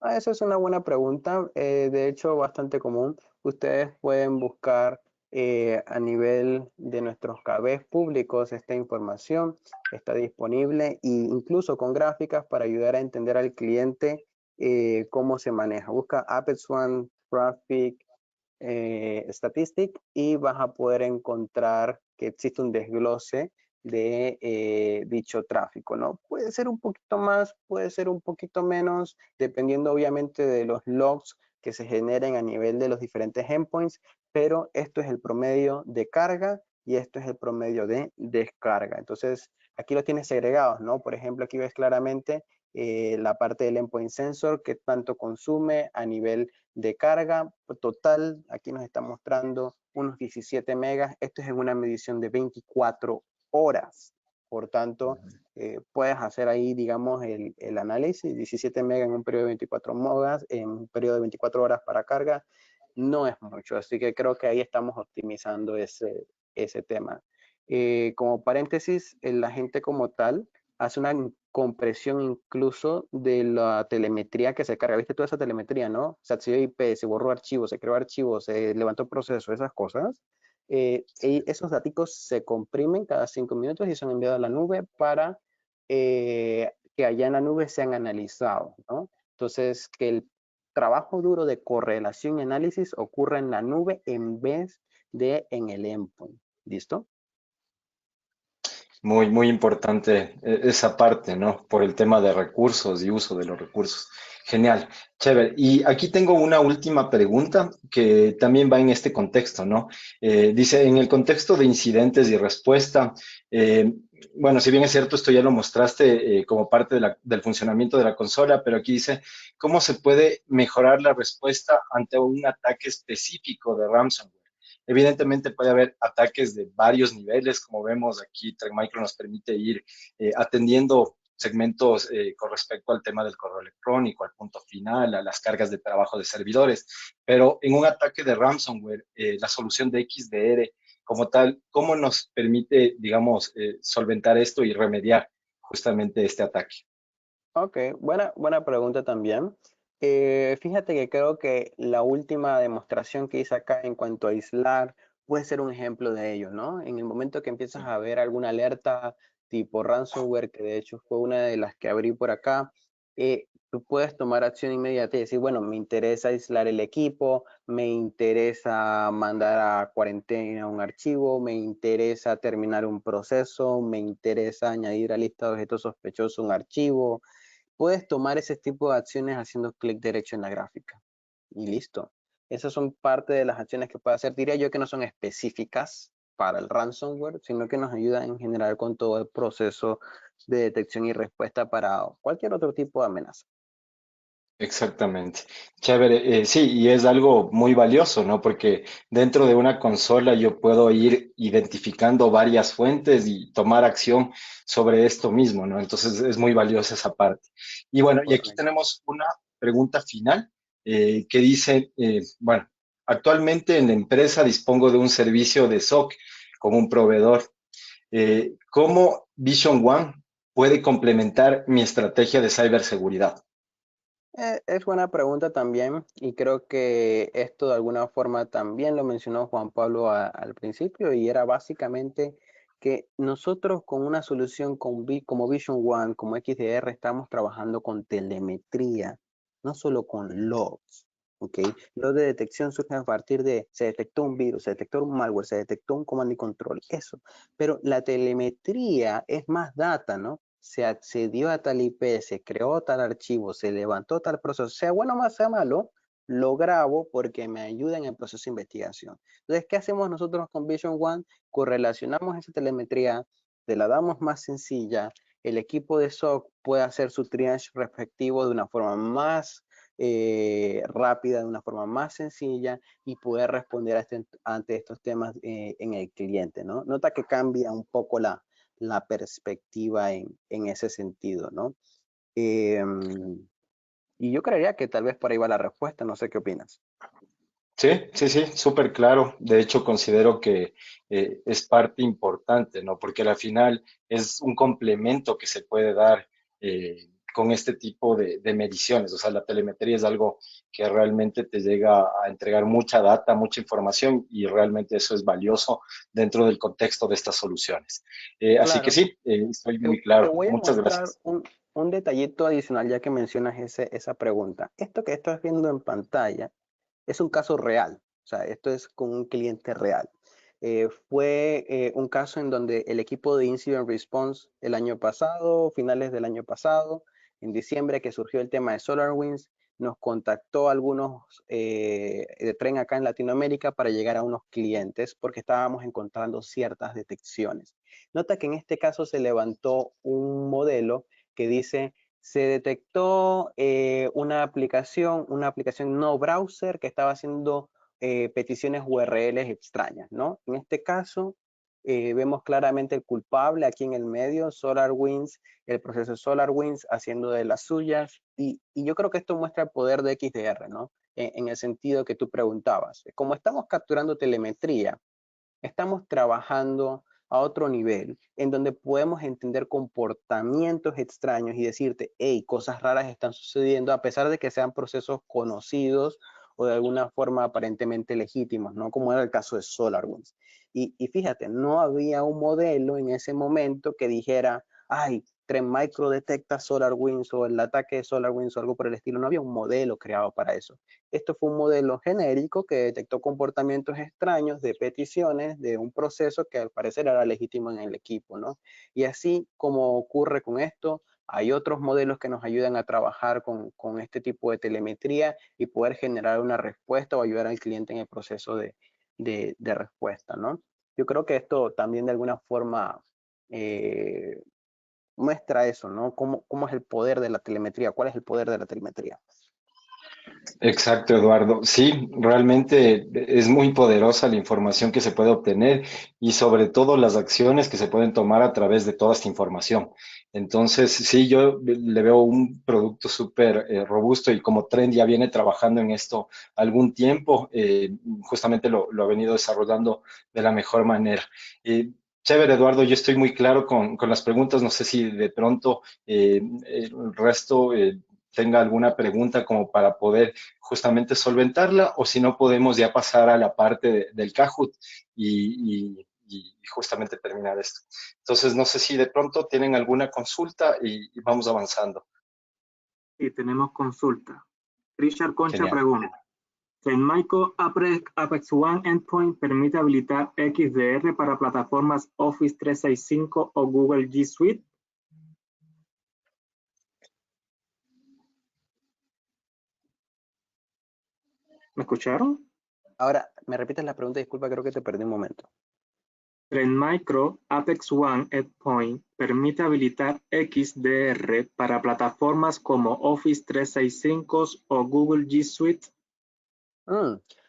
Esa es una buena pregunta, de hecho bastante común. Ustedes pueden buscar a nivel de nuestros KBs públicos esta información, está disponible e incluso con gráficas para ayudar a entender al cliente cómo se maneja. Busca Apex One Traffic Statistic y vas a poder encontrar que existe un desglose de dicho tráfico, ¿no? Puede ser un poquito más, puede ser un poquito menos, dependiendo obviamente de los logs que se generen a nivel de los diferentes endpoints, pero esto es el promedio de carga y esto es el promedio de descarga. Entonces, aquí lo tienes segregados, ¿no? Por ejemplo, aquí ves claramente la parte del endpoint sensor que tanto consume a nivel de carga total. Aquí nos está mostrando unos 17 megas. Esto es en una medición de 24 horas. Por tanto, puedes hacer ahí, digamos, el análisis. 17 megas en un periodo de 24 megas, en un periodo de 24 horas para carga. no es mucho, así que creo que ahí estamos optimizando ese tema. Como paréntesis, la gente como tal hace una compresión incluso de la telemetría que se carga. ¿Viste toda esa telemetría, no? O sea, se dio IP, se borró archivos, se creó archivos, se levantó proceso, esas cosas. Y esos datos se comprimen cada 5 minutos y son enviados a la nube para que allá en la nube sean analizados, ¿no? Entonces, que el trabajo duro de correlación y análisis ocurra en la nube en vez de en el endpoint. ¿Listo? Muy, muy importante esa parte, ¿no? Por el tema de recursos y uso de los recursos. Genial, chévere. Y aquí tengo una última pregunta que también va en este contexto, ¿no? Dice, en el contexto de incidentes y respuesta, bueno, si bien es cierto, esto ya lo mostraste como parte de del funcionamiento de la consola, pero aquí dice, ¿cómo se puede mejorar la respuesta ante un ataque específico de ransomware? Evidentemente puede haber ataques de varios niveles, como vemos aquí, Trend Micro nos permite ir atendiendo segmentos con respecto al tema del correo electrónico, al punto final, a las cargas de trabajo de servidores, pero en un ataque de ransomware, la solución de XDR como tal, ¿cómo nos permite, digamos, solventar esto y remediar justamente este ataque? Ok, buena pregunta también. Fíjate que creo que la última demostración que hice acá en cuanto a aislar puede ser un ejemplo de ello, ¿no? En el momento que empiezas a ver alguna alerta tipo ransomware, que de hecho fue una de las que abrí por acá, tú puedes tomar acción inmediata y decir, bueno, me interesa aislar el equipo, me interesa mandar a cuarentena un archivo, me interesa terminar un proceso, me interesa añadir a lista de objetos sospechosos un archivo. Puedes tomar ese tipo de acciones haciendo clic derecho en la gráfica y listo. Esas son parte de las acciones que puede hacer. Diría yo que no son específicas para el ransomware, sino que nos ayudan en general con todo el proceso de detección y respuesta para cualquier otro tipo de amenaza. Exactamente. Chévere. Sí, y es algo muy valioso, ¿no? Porque dentro de una consola yo puedo ir identificando varias fuentes y tomar acción sobre esto mismo, ¿no? Entonces es muy valiosa esa parte. Y bueno, y aquí Correcto. tenemos una pregunta final que dice, bueno, actualmente en la empresa dispongo de un servicio de SOC como un proveedor. ¿Cómo Vision One puede complementar mi estrategia de ciberseguridad? Es buena pregunta también y creo que esto de alguna forma también lo mencionó Juan Pablo al principio y era básicamente que nosotros con una solución como Vision One, como XDR, estamos trabajando con telemetría, no solo con logs, ¿ok? Los de detección surgen a partir de se detectó un virus, se detectó un malware, se detectó un comando y control, eso. Pero la telemetría es más data, ¿no? Se accedió a tal IP, se creó tal archivo, se levantó tal proceso, sea bueno o sea malo, lo grabo porque me ayuda en el proceso de investigación. Entonces, ¿qué hacemos nosotros con Vision One? Correlacionamos esa telemetría, te la damos más sencilla, el equipo de SOC puede hacer su triage respectivo de una forma más rápida, de una forma más sencilla y poder responder ante estos temas en el cliente, ¿no? Nota que cambia un poco la perspectiva en ese sentido, ¿no? Y yo creería que tal vez por ahí va la respuesta, no sé qué opinas. Sí, sí, sí, súper claro. De hecho, considero que es parte importante, ¿no? Porque al final es un complemento que se puede dar con este tipo de mediciones. O sea, la telemetría es algo que realmente te llega a entregar mucha data, mucha información y realmente eso es valioso dentro del contexto de estas soluciones. Así que Claro, sí, estoy te, muy te claro. voy a Muchas mostrar gracias. un detallito adicional ya que mencionas esa pregunta. Esto que estás viendo en pantalla es un caso real, o sea, esto es con un cliente real. Fue un caso en donde el equipo de Incident Response el año pasado, finales del año pasado, en diciembre que surgió el tema de SolarWinds, nos contactó algunos de tren acá en Latinoamérica para llegar a unos clientes porque estábamos encontrando ciertas detecciones. Nota que en este caso se levantó un modelo que dice se detectó una aplicación no browser que estaba haciendo peticiones URLs extrañas, ¿no? En este caso, Vemos claramente el culpable aquí en el medio, SolarWinds, el proceso de SolarWinds haciendo de las suyas, y yo creo que esto muestra el poder de XDR, ¿no? En el sentido que tú preguntabas. Como estamos capturando telemetría, estamos trabajando a otro nivel, en donde podemos entender comportamientos extraños y decirte, hey, cosas raras están sucediendo, a pesar de que sean procesos conocidos o de alguna forma aparentemente legítimos, ¿no? Como era el caso de SolarWinds. Y fíjate, no había un modelo en ese momento que dijera, ay, Trend Micro detecta SolarWinds o el ataque de SolarWinds o algo por el estilo. No había un modelo creado para eso. Esto fue un modelo genérico que detectó comportamientos extraños de peticiones de un proceso que al parecer era legítimo en el equipo, ¿no? Y así como ocurre con esto, hay otros modelos que nos ayudan a trabajar con este tipo de telemetría y poder generar una respuesta o ayudar al cliente en el proceso de respuesta, ¿no? Yo creo que esto también de alguna forma muestra eso, ¿no? ¿Cómo es el poder de la telemetría? ¿Cuál es el poder de la telemetría? Exacto, Eduardo. Sí, realmente es muy poderosa la información que se puede obtener y sobre todo las acciones que se pueden tomar a través de toda esta información. Entonces, sí, yo le veo un producto súper robusto y como Trend ya viene trabajando en esto algún tiempo, justamente lo ha venido desarrollando de la mejor manera. Chévere, Eduardo, yo estoy muy claro con las preguntas. No sé si de pronto el resto tenga alguna pregunta como para poder justamente solventarla, o si no podemos ya pasar a la parte del Kahoot y justamente terminar esto. Entonces, no sé si de pronto tienen alguna consulta y vamos avanzando. Sí, tenemos consulta. Richard Concha Genial. pregunta. ¿TrendMicro Apex One Endpoint permite habilitar XDR para plataformas Office 365 o Google G Suite? ¿Me escucharon? Ahora, ¿me repites la pregunta? Disculpa, creo que te perdí un momento. TrendMicro Apex One Endpoint permite habilitar XDR para plataformas como Office 365 o Google G Suite.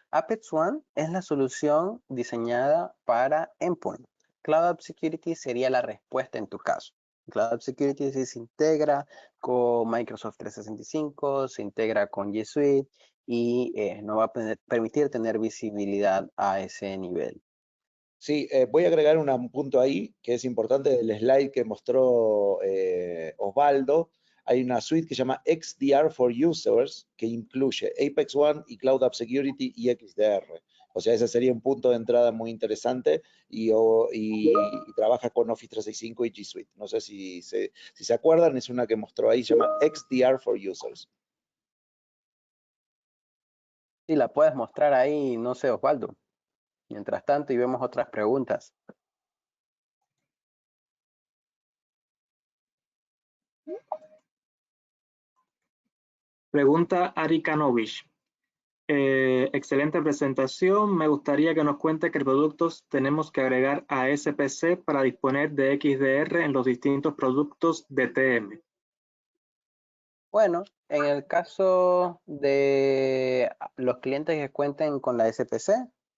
Apex One es la solución diseñada para endpoint. Cloud App Security sería la respuesta en tu caso. Cloud App Security sí se integra con Microsoft 365, se integra con G Suite y nos va a permitir tener visibilidad a ese nivel. Sí, voy a agregar un punto ahí que es importante del slide que mostró Osvaldo. Hay una suite que se llama XDR for Users que incluye Apex One y Cloud App Security y XDR. O sea, ese sería un punto de entrada muy interesante y trabaja con Office 365 y G Suite. No sé si se acuerdan, es una que mostró ahí, se llama XDR for Users. Sí, la puedes mostrar ahí, no sé, Osvaldo. Mientras tanto, y vemos otras preguntas. Pregunta Ari Kanovich. Excelente presentación. Me gustaría que nos cuente qué productos tenemos que agregar a SPC para disponer de XDR en los distintos productos de TM. Bueno, en el caso de los clientes que cuenten con la SPC,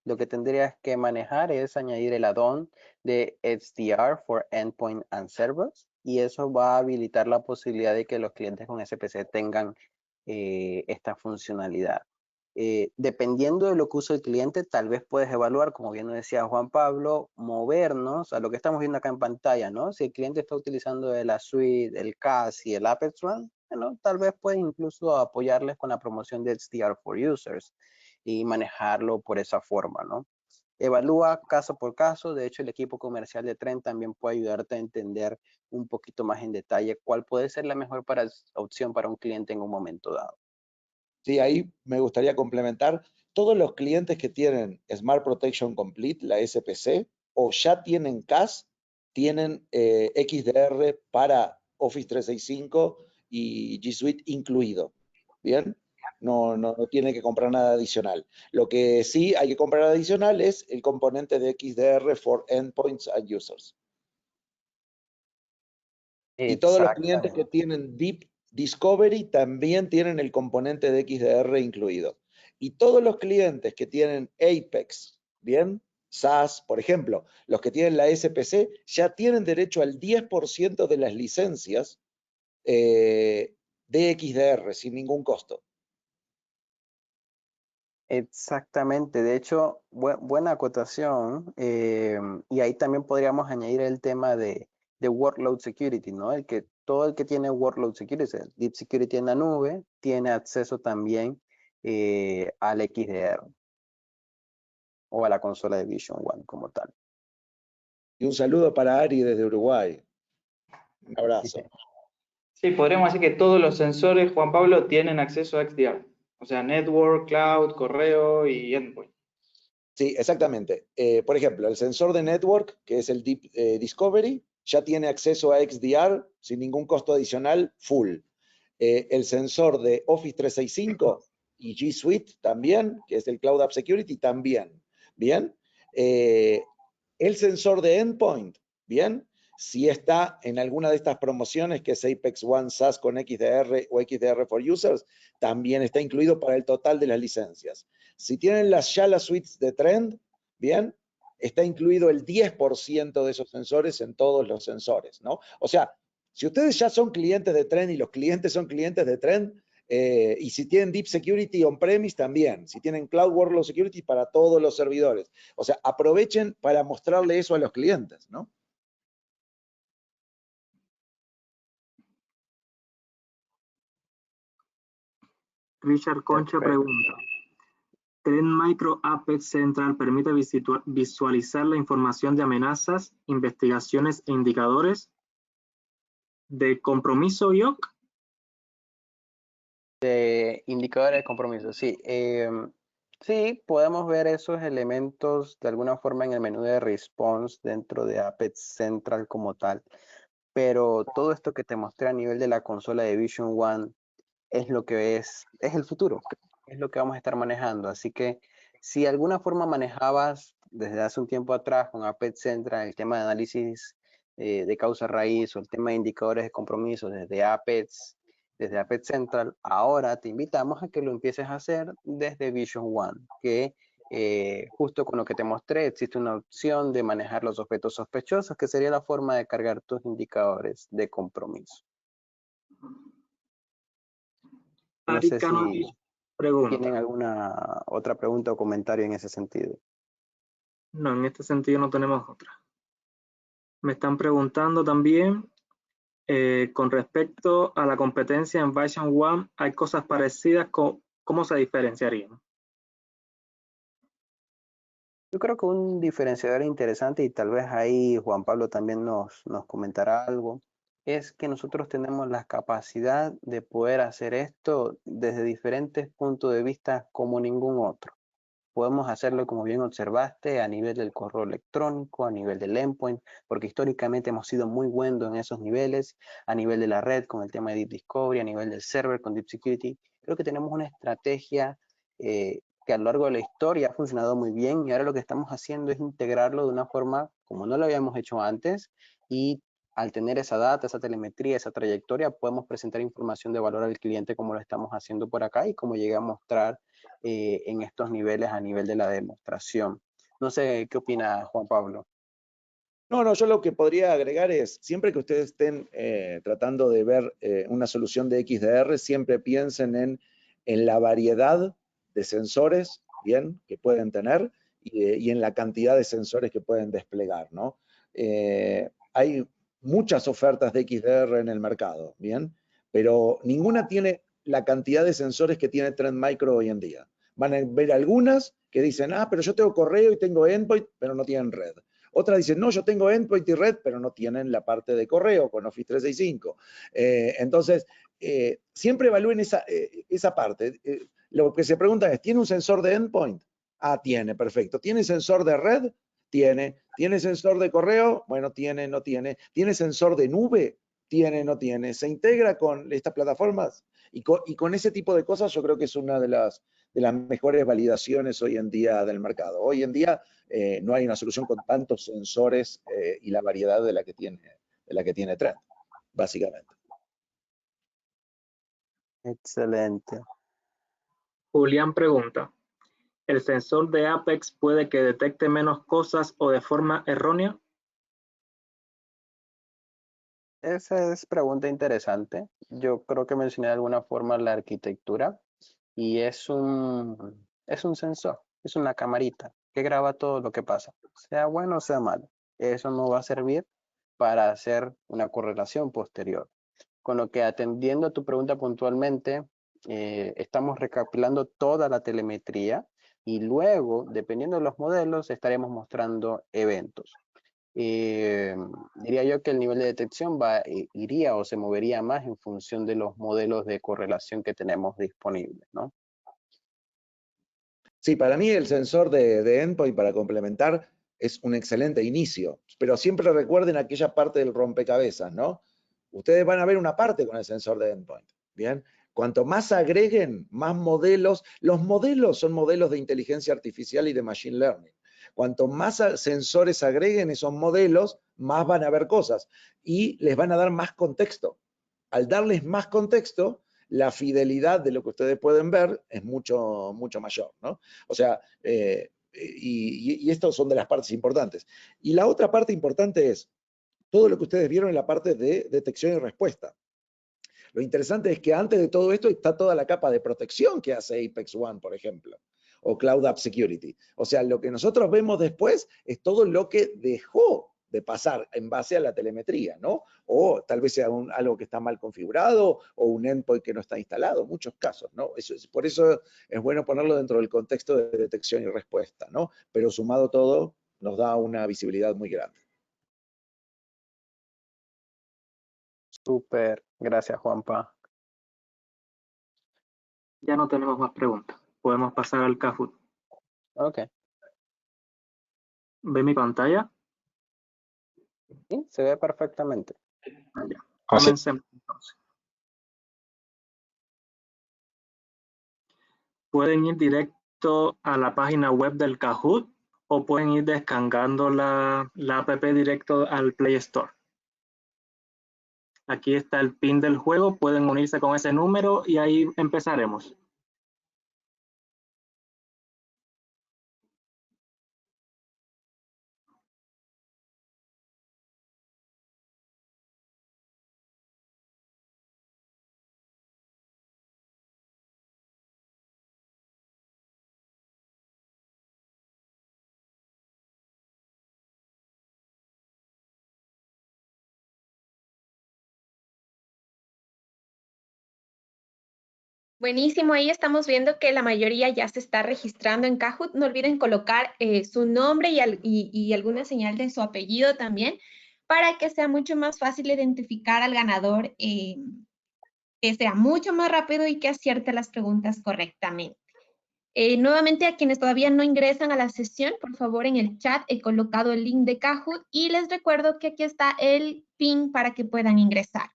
lo que tendrías que manejar es añadir el add-on de XDR for Endpoint and Servers, y eso va a habilitar la posibilidad de que los clientes con SPC tengan esta funcionalidad. Dependiendo de lo que use el cliente, tal vez puedes evaluar, como bien nos decía Juan Pablo, movernos a lo que estamos viendo acá en pantalla, ¿no? Si el cliente está utilizando la suite, el CAS y el Apex One, bueno, tal vez puedes incluso apoyarles con la promoción de XDR for Users y manejarlo por esa forma, ¿no? Evalúa caso por caso. De hecho, el equipo comercial de Trend también puede ayudarte a entender un poquito más en detalle cuál puede ser la mejor opción para un cliente en un momento dado. Sí, ahí me gustaría complementar. Todos los clientes que tienen Smart Protection Complete, la SPC, o ya tienen CAS, tienen XDR para Office 365 y G Suite incluido. ¿Bien? No tiene que comprar nada adicional. Lo que sí hay que comprar adicional es el componente de XDR for Endpoints and Users. Y todos los clientes que tienen Deep Discovery también tienen el componente de XDR incluido. Y todos los clientes que tienen Apex, ¿bien? SAS, por ejemplo, los que tienen la SPC ya tienen derecho al 10% de las licencias de XDR sin ningún costo. Exactamente, de hecho, buena acotación, y ahí también podríamos añadir el tema de workload security, ¿no? Todo el que tiene workload security, deep security en la nube, tiene acceso también al XDR o a la consola de Vision One como tal. Y un saludo para Ari desde Uruguay. Un abrazo. Sí, podríamos decir que todos los sensores, Juan Pablo, tienen acceso a XDR. O sea, network, cloud, correo y endpoint. Sí, exactamente. Por ejemplo, el sensor de network, que es el Deep Discovery, ya tiene acceso a XDR sin ningún costo adicional, full. El sensor de Office 365 y G Suite también, que es el Cloud App Security, también. Bien. El sensor de endpoint, bien. Si está en alguna de estas promociones, que es Apex One SaaS con XDR o XDR for Users, también está incluido para el total de las licencias. Si tienen ya las suites de Trend, bien, está incluido el 10% de esos sensores en todos los sensores, ¿no? O sea, si ustedes ya son clientes de Trend y los clientes son clientes de Trend, y si tienen Deep Security on-premise también, si tienen Cloud Workload Security para todos los servidores. O sea, aprovechen para mostrarle eso a los clientes, ¿no? Richard Concha pregunta, ¿Trend Micro Apex Central permite visualizar la información de amenazas, investigaciones e indicadores de compromiso IOC? De indicadores de compromiso, sí. Sí, podemos ver esos elementos de alguna forma en el menú de response dentro de Apex Central como tal. Pero todo esto que te mostré a nivel de la consola de Vision One es lo que es el futuro, es lo que vamos a estar manejando. Así que si de alguna forma manejabas desde hace un tiempo atrás con Apex Central el tema de análisis de causa raíz o el tema de indicadores de compromiso desde Apex Central, ahora te invitamos a que lo empieces a hacer desde Vision One, que justo con lo que te mostré, existe una opción de manejar los objetos sospechosos, que sería la forma de cargar tus indicadores de compromiso. No sé si tienen alguna otra pregunta o comentario en ese sentido. No, en este sentido no tenemos otra. Me están preguntando también con respecto a la competencia en Vision One, ¿hay cosas parecidas? ¿Cómo se diferenciarían? Yo creo que un diferenciador interesante, y tal vez ahí Juan Pablo también nos comentará algo, es que nosotros tenemos la capacidad de poder hacer esto desde diferentes puntos de vista como ningún otro. Podemos hacerlo, como bien observaste, a nivel del correo electrónico, a nivel del endpoint, porque históricamente hemos sido muy buenos en esos niveles, a nivel de la red con el tema de Deep Discovery, a nivel del server con Deep Security. Creo que tenemos una estrategia que a lo largo de la historia ha funcionado muy bien, y ahora lo que estamos haciendo es integrarlo de una forma como no lo habíamos hecho antes, y al tener esa data, esa telemetría, esa trayectoria, podemos presentar información de valor al cliente como lo estamos haciendo por acá y como llegué a mostrar en estos niveles a nivel de la demostración. No sé, ¿qué opina Juan Pablo? No, yo lo que podría agregar es, siempre que ustedes estén tratando de ver una solución de XDR, siempre piensen en la variedad de sensores, bien, que pueden tener y en la cantidad de sensores que pueden desplegar, ¿no? Hay muchas ofertas de XDR en el mercado, bien, pero ninguna tiene la cantidad de sensores que tiene Trend Micro hoy en día. Van a ver algunas que dicen, pero yo tengo correo y tengo endpoint, pero no tienen red. Otras dicen, no, yo tengo endpoint y red, pero no tienen la parte de correo con Office 365. Entonces, siempre evalúen esa parte. Lo que se pregunta es, ¿tiene un sensor de endpoint? Tiene, perfecto. ¿Tiene sensor de red? Tiene. ¿Tiene sensor de correo? Bueno, tiene, no tiene. ¿Tiene sensor de nube? Tiene, no tiene. ¿Se integra con estas plataformas? Y con ese tipo de cosas yo creo que es una de las mejores validaciones hoy en día del mercado. Hoy en día no hay una solución con tantos sensores y la variedad de la que tiene Trend, básicamente. Excelente. Julián pregunta, ¿El sensor de Apex puede que detecte menos cosas o de forma errónea? Esa es pregunta interesante. Yo creo que mencioné de alguna forma la arquitectura y es un sensor, es una camarita que graba todo lo que pasa, sea bueno o sea malo. Eso no va a servir para hacer una correlación posterior. Con lo que atendiendo a tu pregunta puntualmente, estamos recapitulando toda la telemetría y luego, dependiendo de los modelos, estaremos mostrando eventos. Diría yo que el nivel de detección iría o se movería más en función de los modelos de correlación que tenemos disponibles, ¿no? Sí, para mí el sensor de endpoint, para complementar, es un excelente inicio, pero siempre recuerden aquella parte del rompecabezas, ¿no? Ustedes van a ver una parte con el sensor de endpoint, ¿bien? Cuanto más agreguen, más modelos, los modelos son modelos de inteligencia artificial y de machine learning. Cuanto más sensores agreguen esos modelos, más van a ver cosas y les van a dar más contexto. Al darles más contexto, la fidelidad de lo que ustedes pueden ver es mucho, mucho mayor, ¿no? O sea, y estas son de las partes importantes. Y la otra parte importante es todo lo que ustedes vieron en la parte de detección y respuesta. Lo interesante es que antes de todo esto está toda la capa de protección que hace Apex One, por ejemplo, o Cloud App Security. O sea, lo que nosotros vemos después es todo lo que dejó de pasar en base a la telemetría, ¿no? O tal vez sea algo que está mal configurado o un endpoint que no está instalado, muchos casos, ¿no? Por eso es bueno ponerlo dentro del contexto de detección y respuesta, ¿no? Pero sumado todo, nos da una visibilidad muy grande. Súper, gracias Juanpa. Ya no tenemos más preguntas. Podemos pasar al Kahoot. Ok, ¿Ve mi pantalla? sí, se ve perfectamente. Ya. Así. Comencemos entonces. Pueden ir directo a la página web del Kahoot o pueden ir descargando la app directo al Play Store. Aquí está el pin del juego, pueden unirse con ese número y ahí empezaremos. Buenísimo, ahí estamos viendo que la mayoría ya se está registrando en Kahoot. No olviden colocar su nombre y alguna señal de su apellido también para que sea mucho más fácil identificar al ganador, que sea mucho más rápido y que acierte las preguntas correctamente. Nuevamente, a quienes todavía no ingresan a la sesión, por favor, en el chat he colocado el link de Kahoot y les recuerdo que aquí está el pin para que puedan ingresar.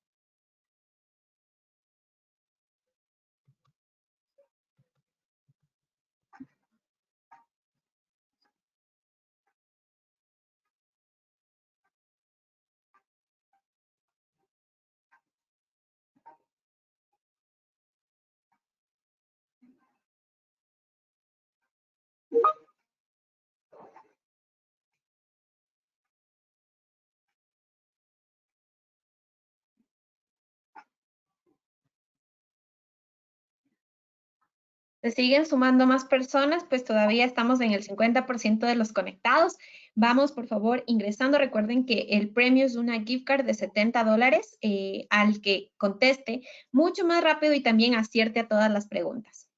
Se siguen sumando más personas, pues todavía estamos en el 50% de los conectados. Vamos, por favor, ingresando. Recuerden que el premio es una gift card de $70 al que conteste mucho más rápido y también acierte a todas las preguntas.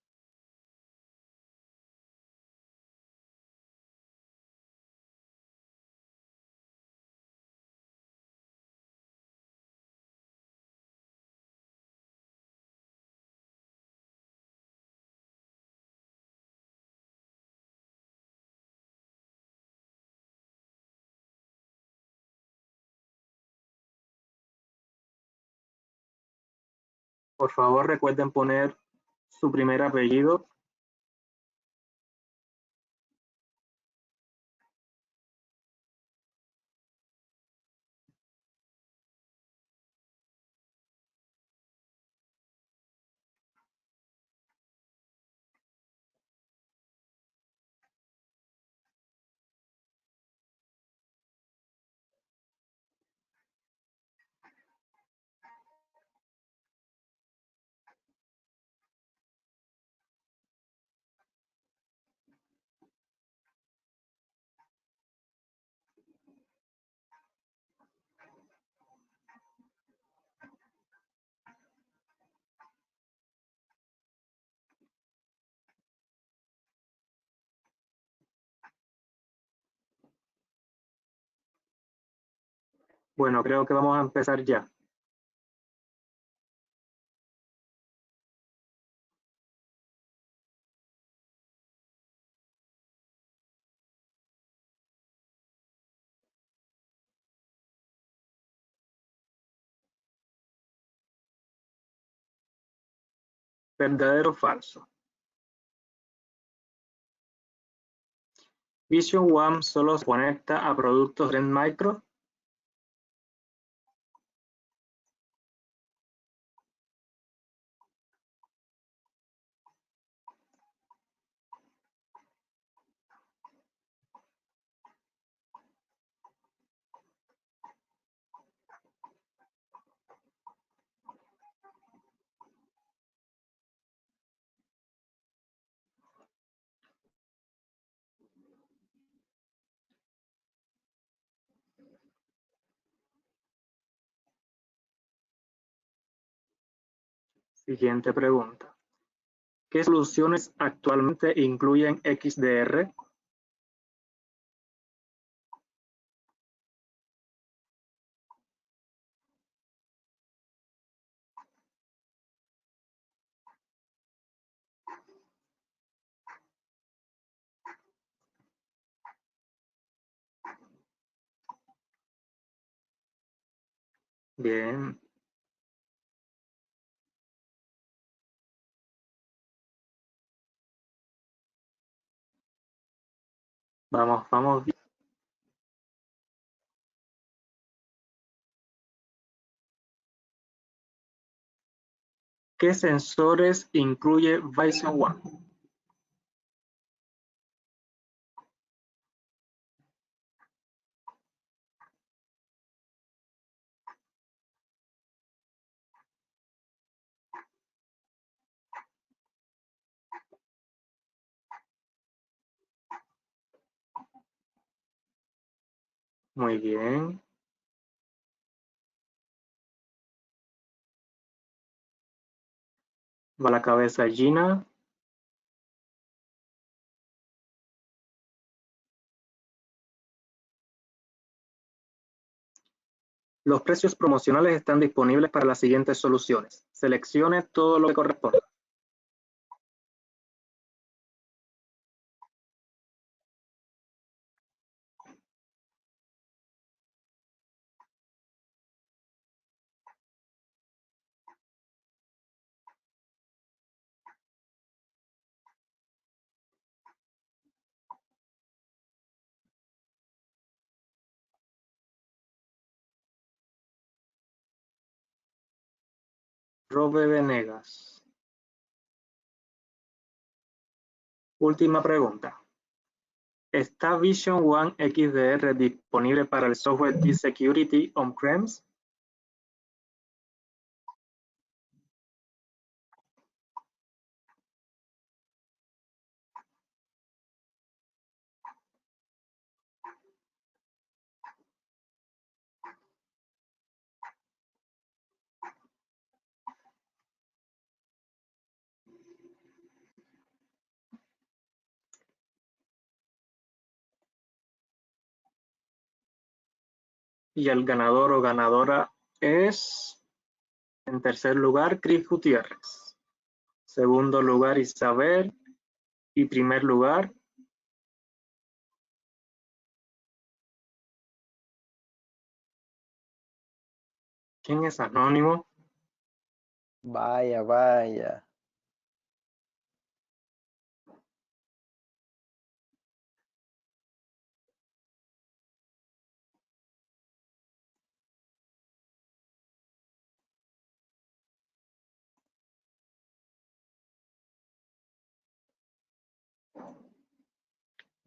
Por favor, recuerden poner su primer apellido. Bueno, creo que vamos a empezar ya. ¿Verdadero o falso? Vision One solo se conecta a productos Trend Micro. Siguiente pregunta. ¿Qué soluciones actualmente incluyen XDR? Bien. Vamos, vamos. ¿Qué sensores incluye Vision One? Muy bien. Va la cabeza Gina. Los precios promocionales están disponibles para las siguientes soluciones. Seleccione todo lo que corresponda. Robe Venegas. Última pregunta. ¿Está Vision One XDR disponible para el software T-Security on-premise? Y el ganador o ganadora es, en tercer lugar, Cris Gutiérrez. Segundo lugar, Isabel. Y primer lugar, ¿quién es anónimo? Vaya, vaya.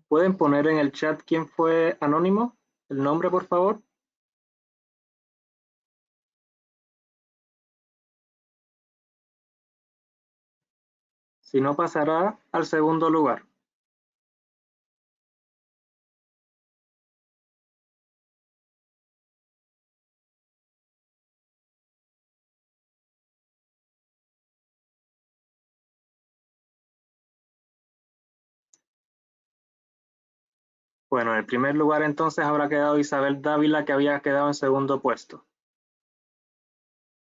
¿Pueden poner en el chat quién fue anónimo? ¿El nombre, por favor? Si no, pasará al segundo lugar. Bueno, en el primer lugar entonces habrá quedado Isabel Dávila, que había quedado en segundo puesto.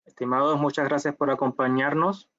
Estimados, muchas gracias por acompañarnos.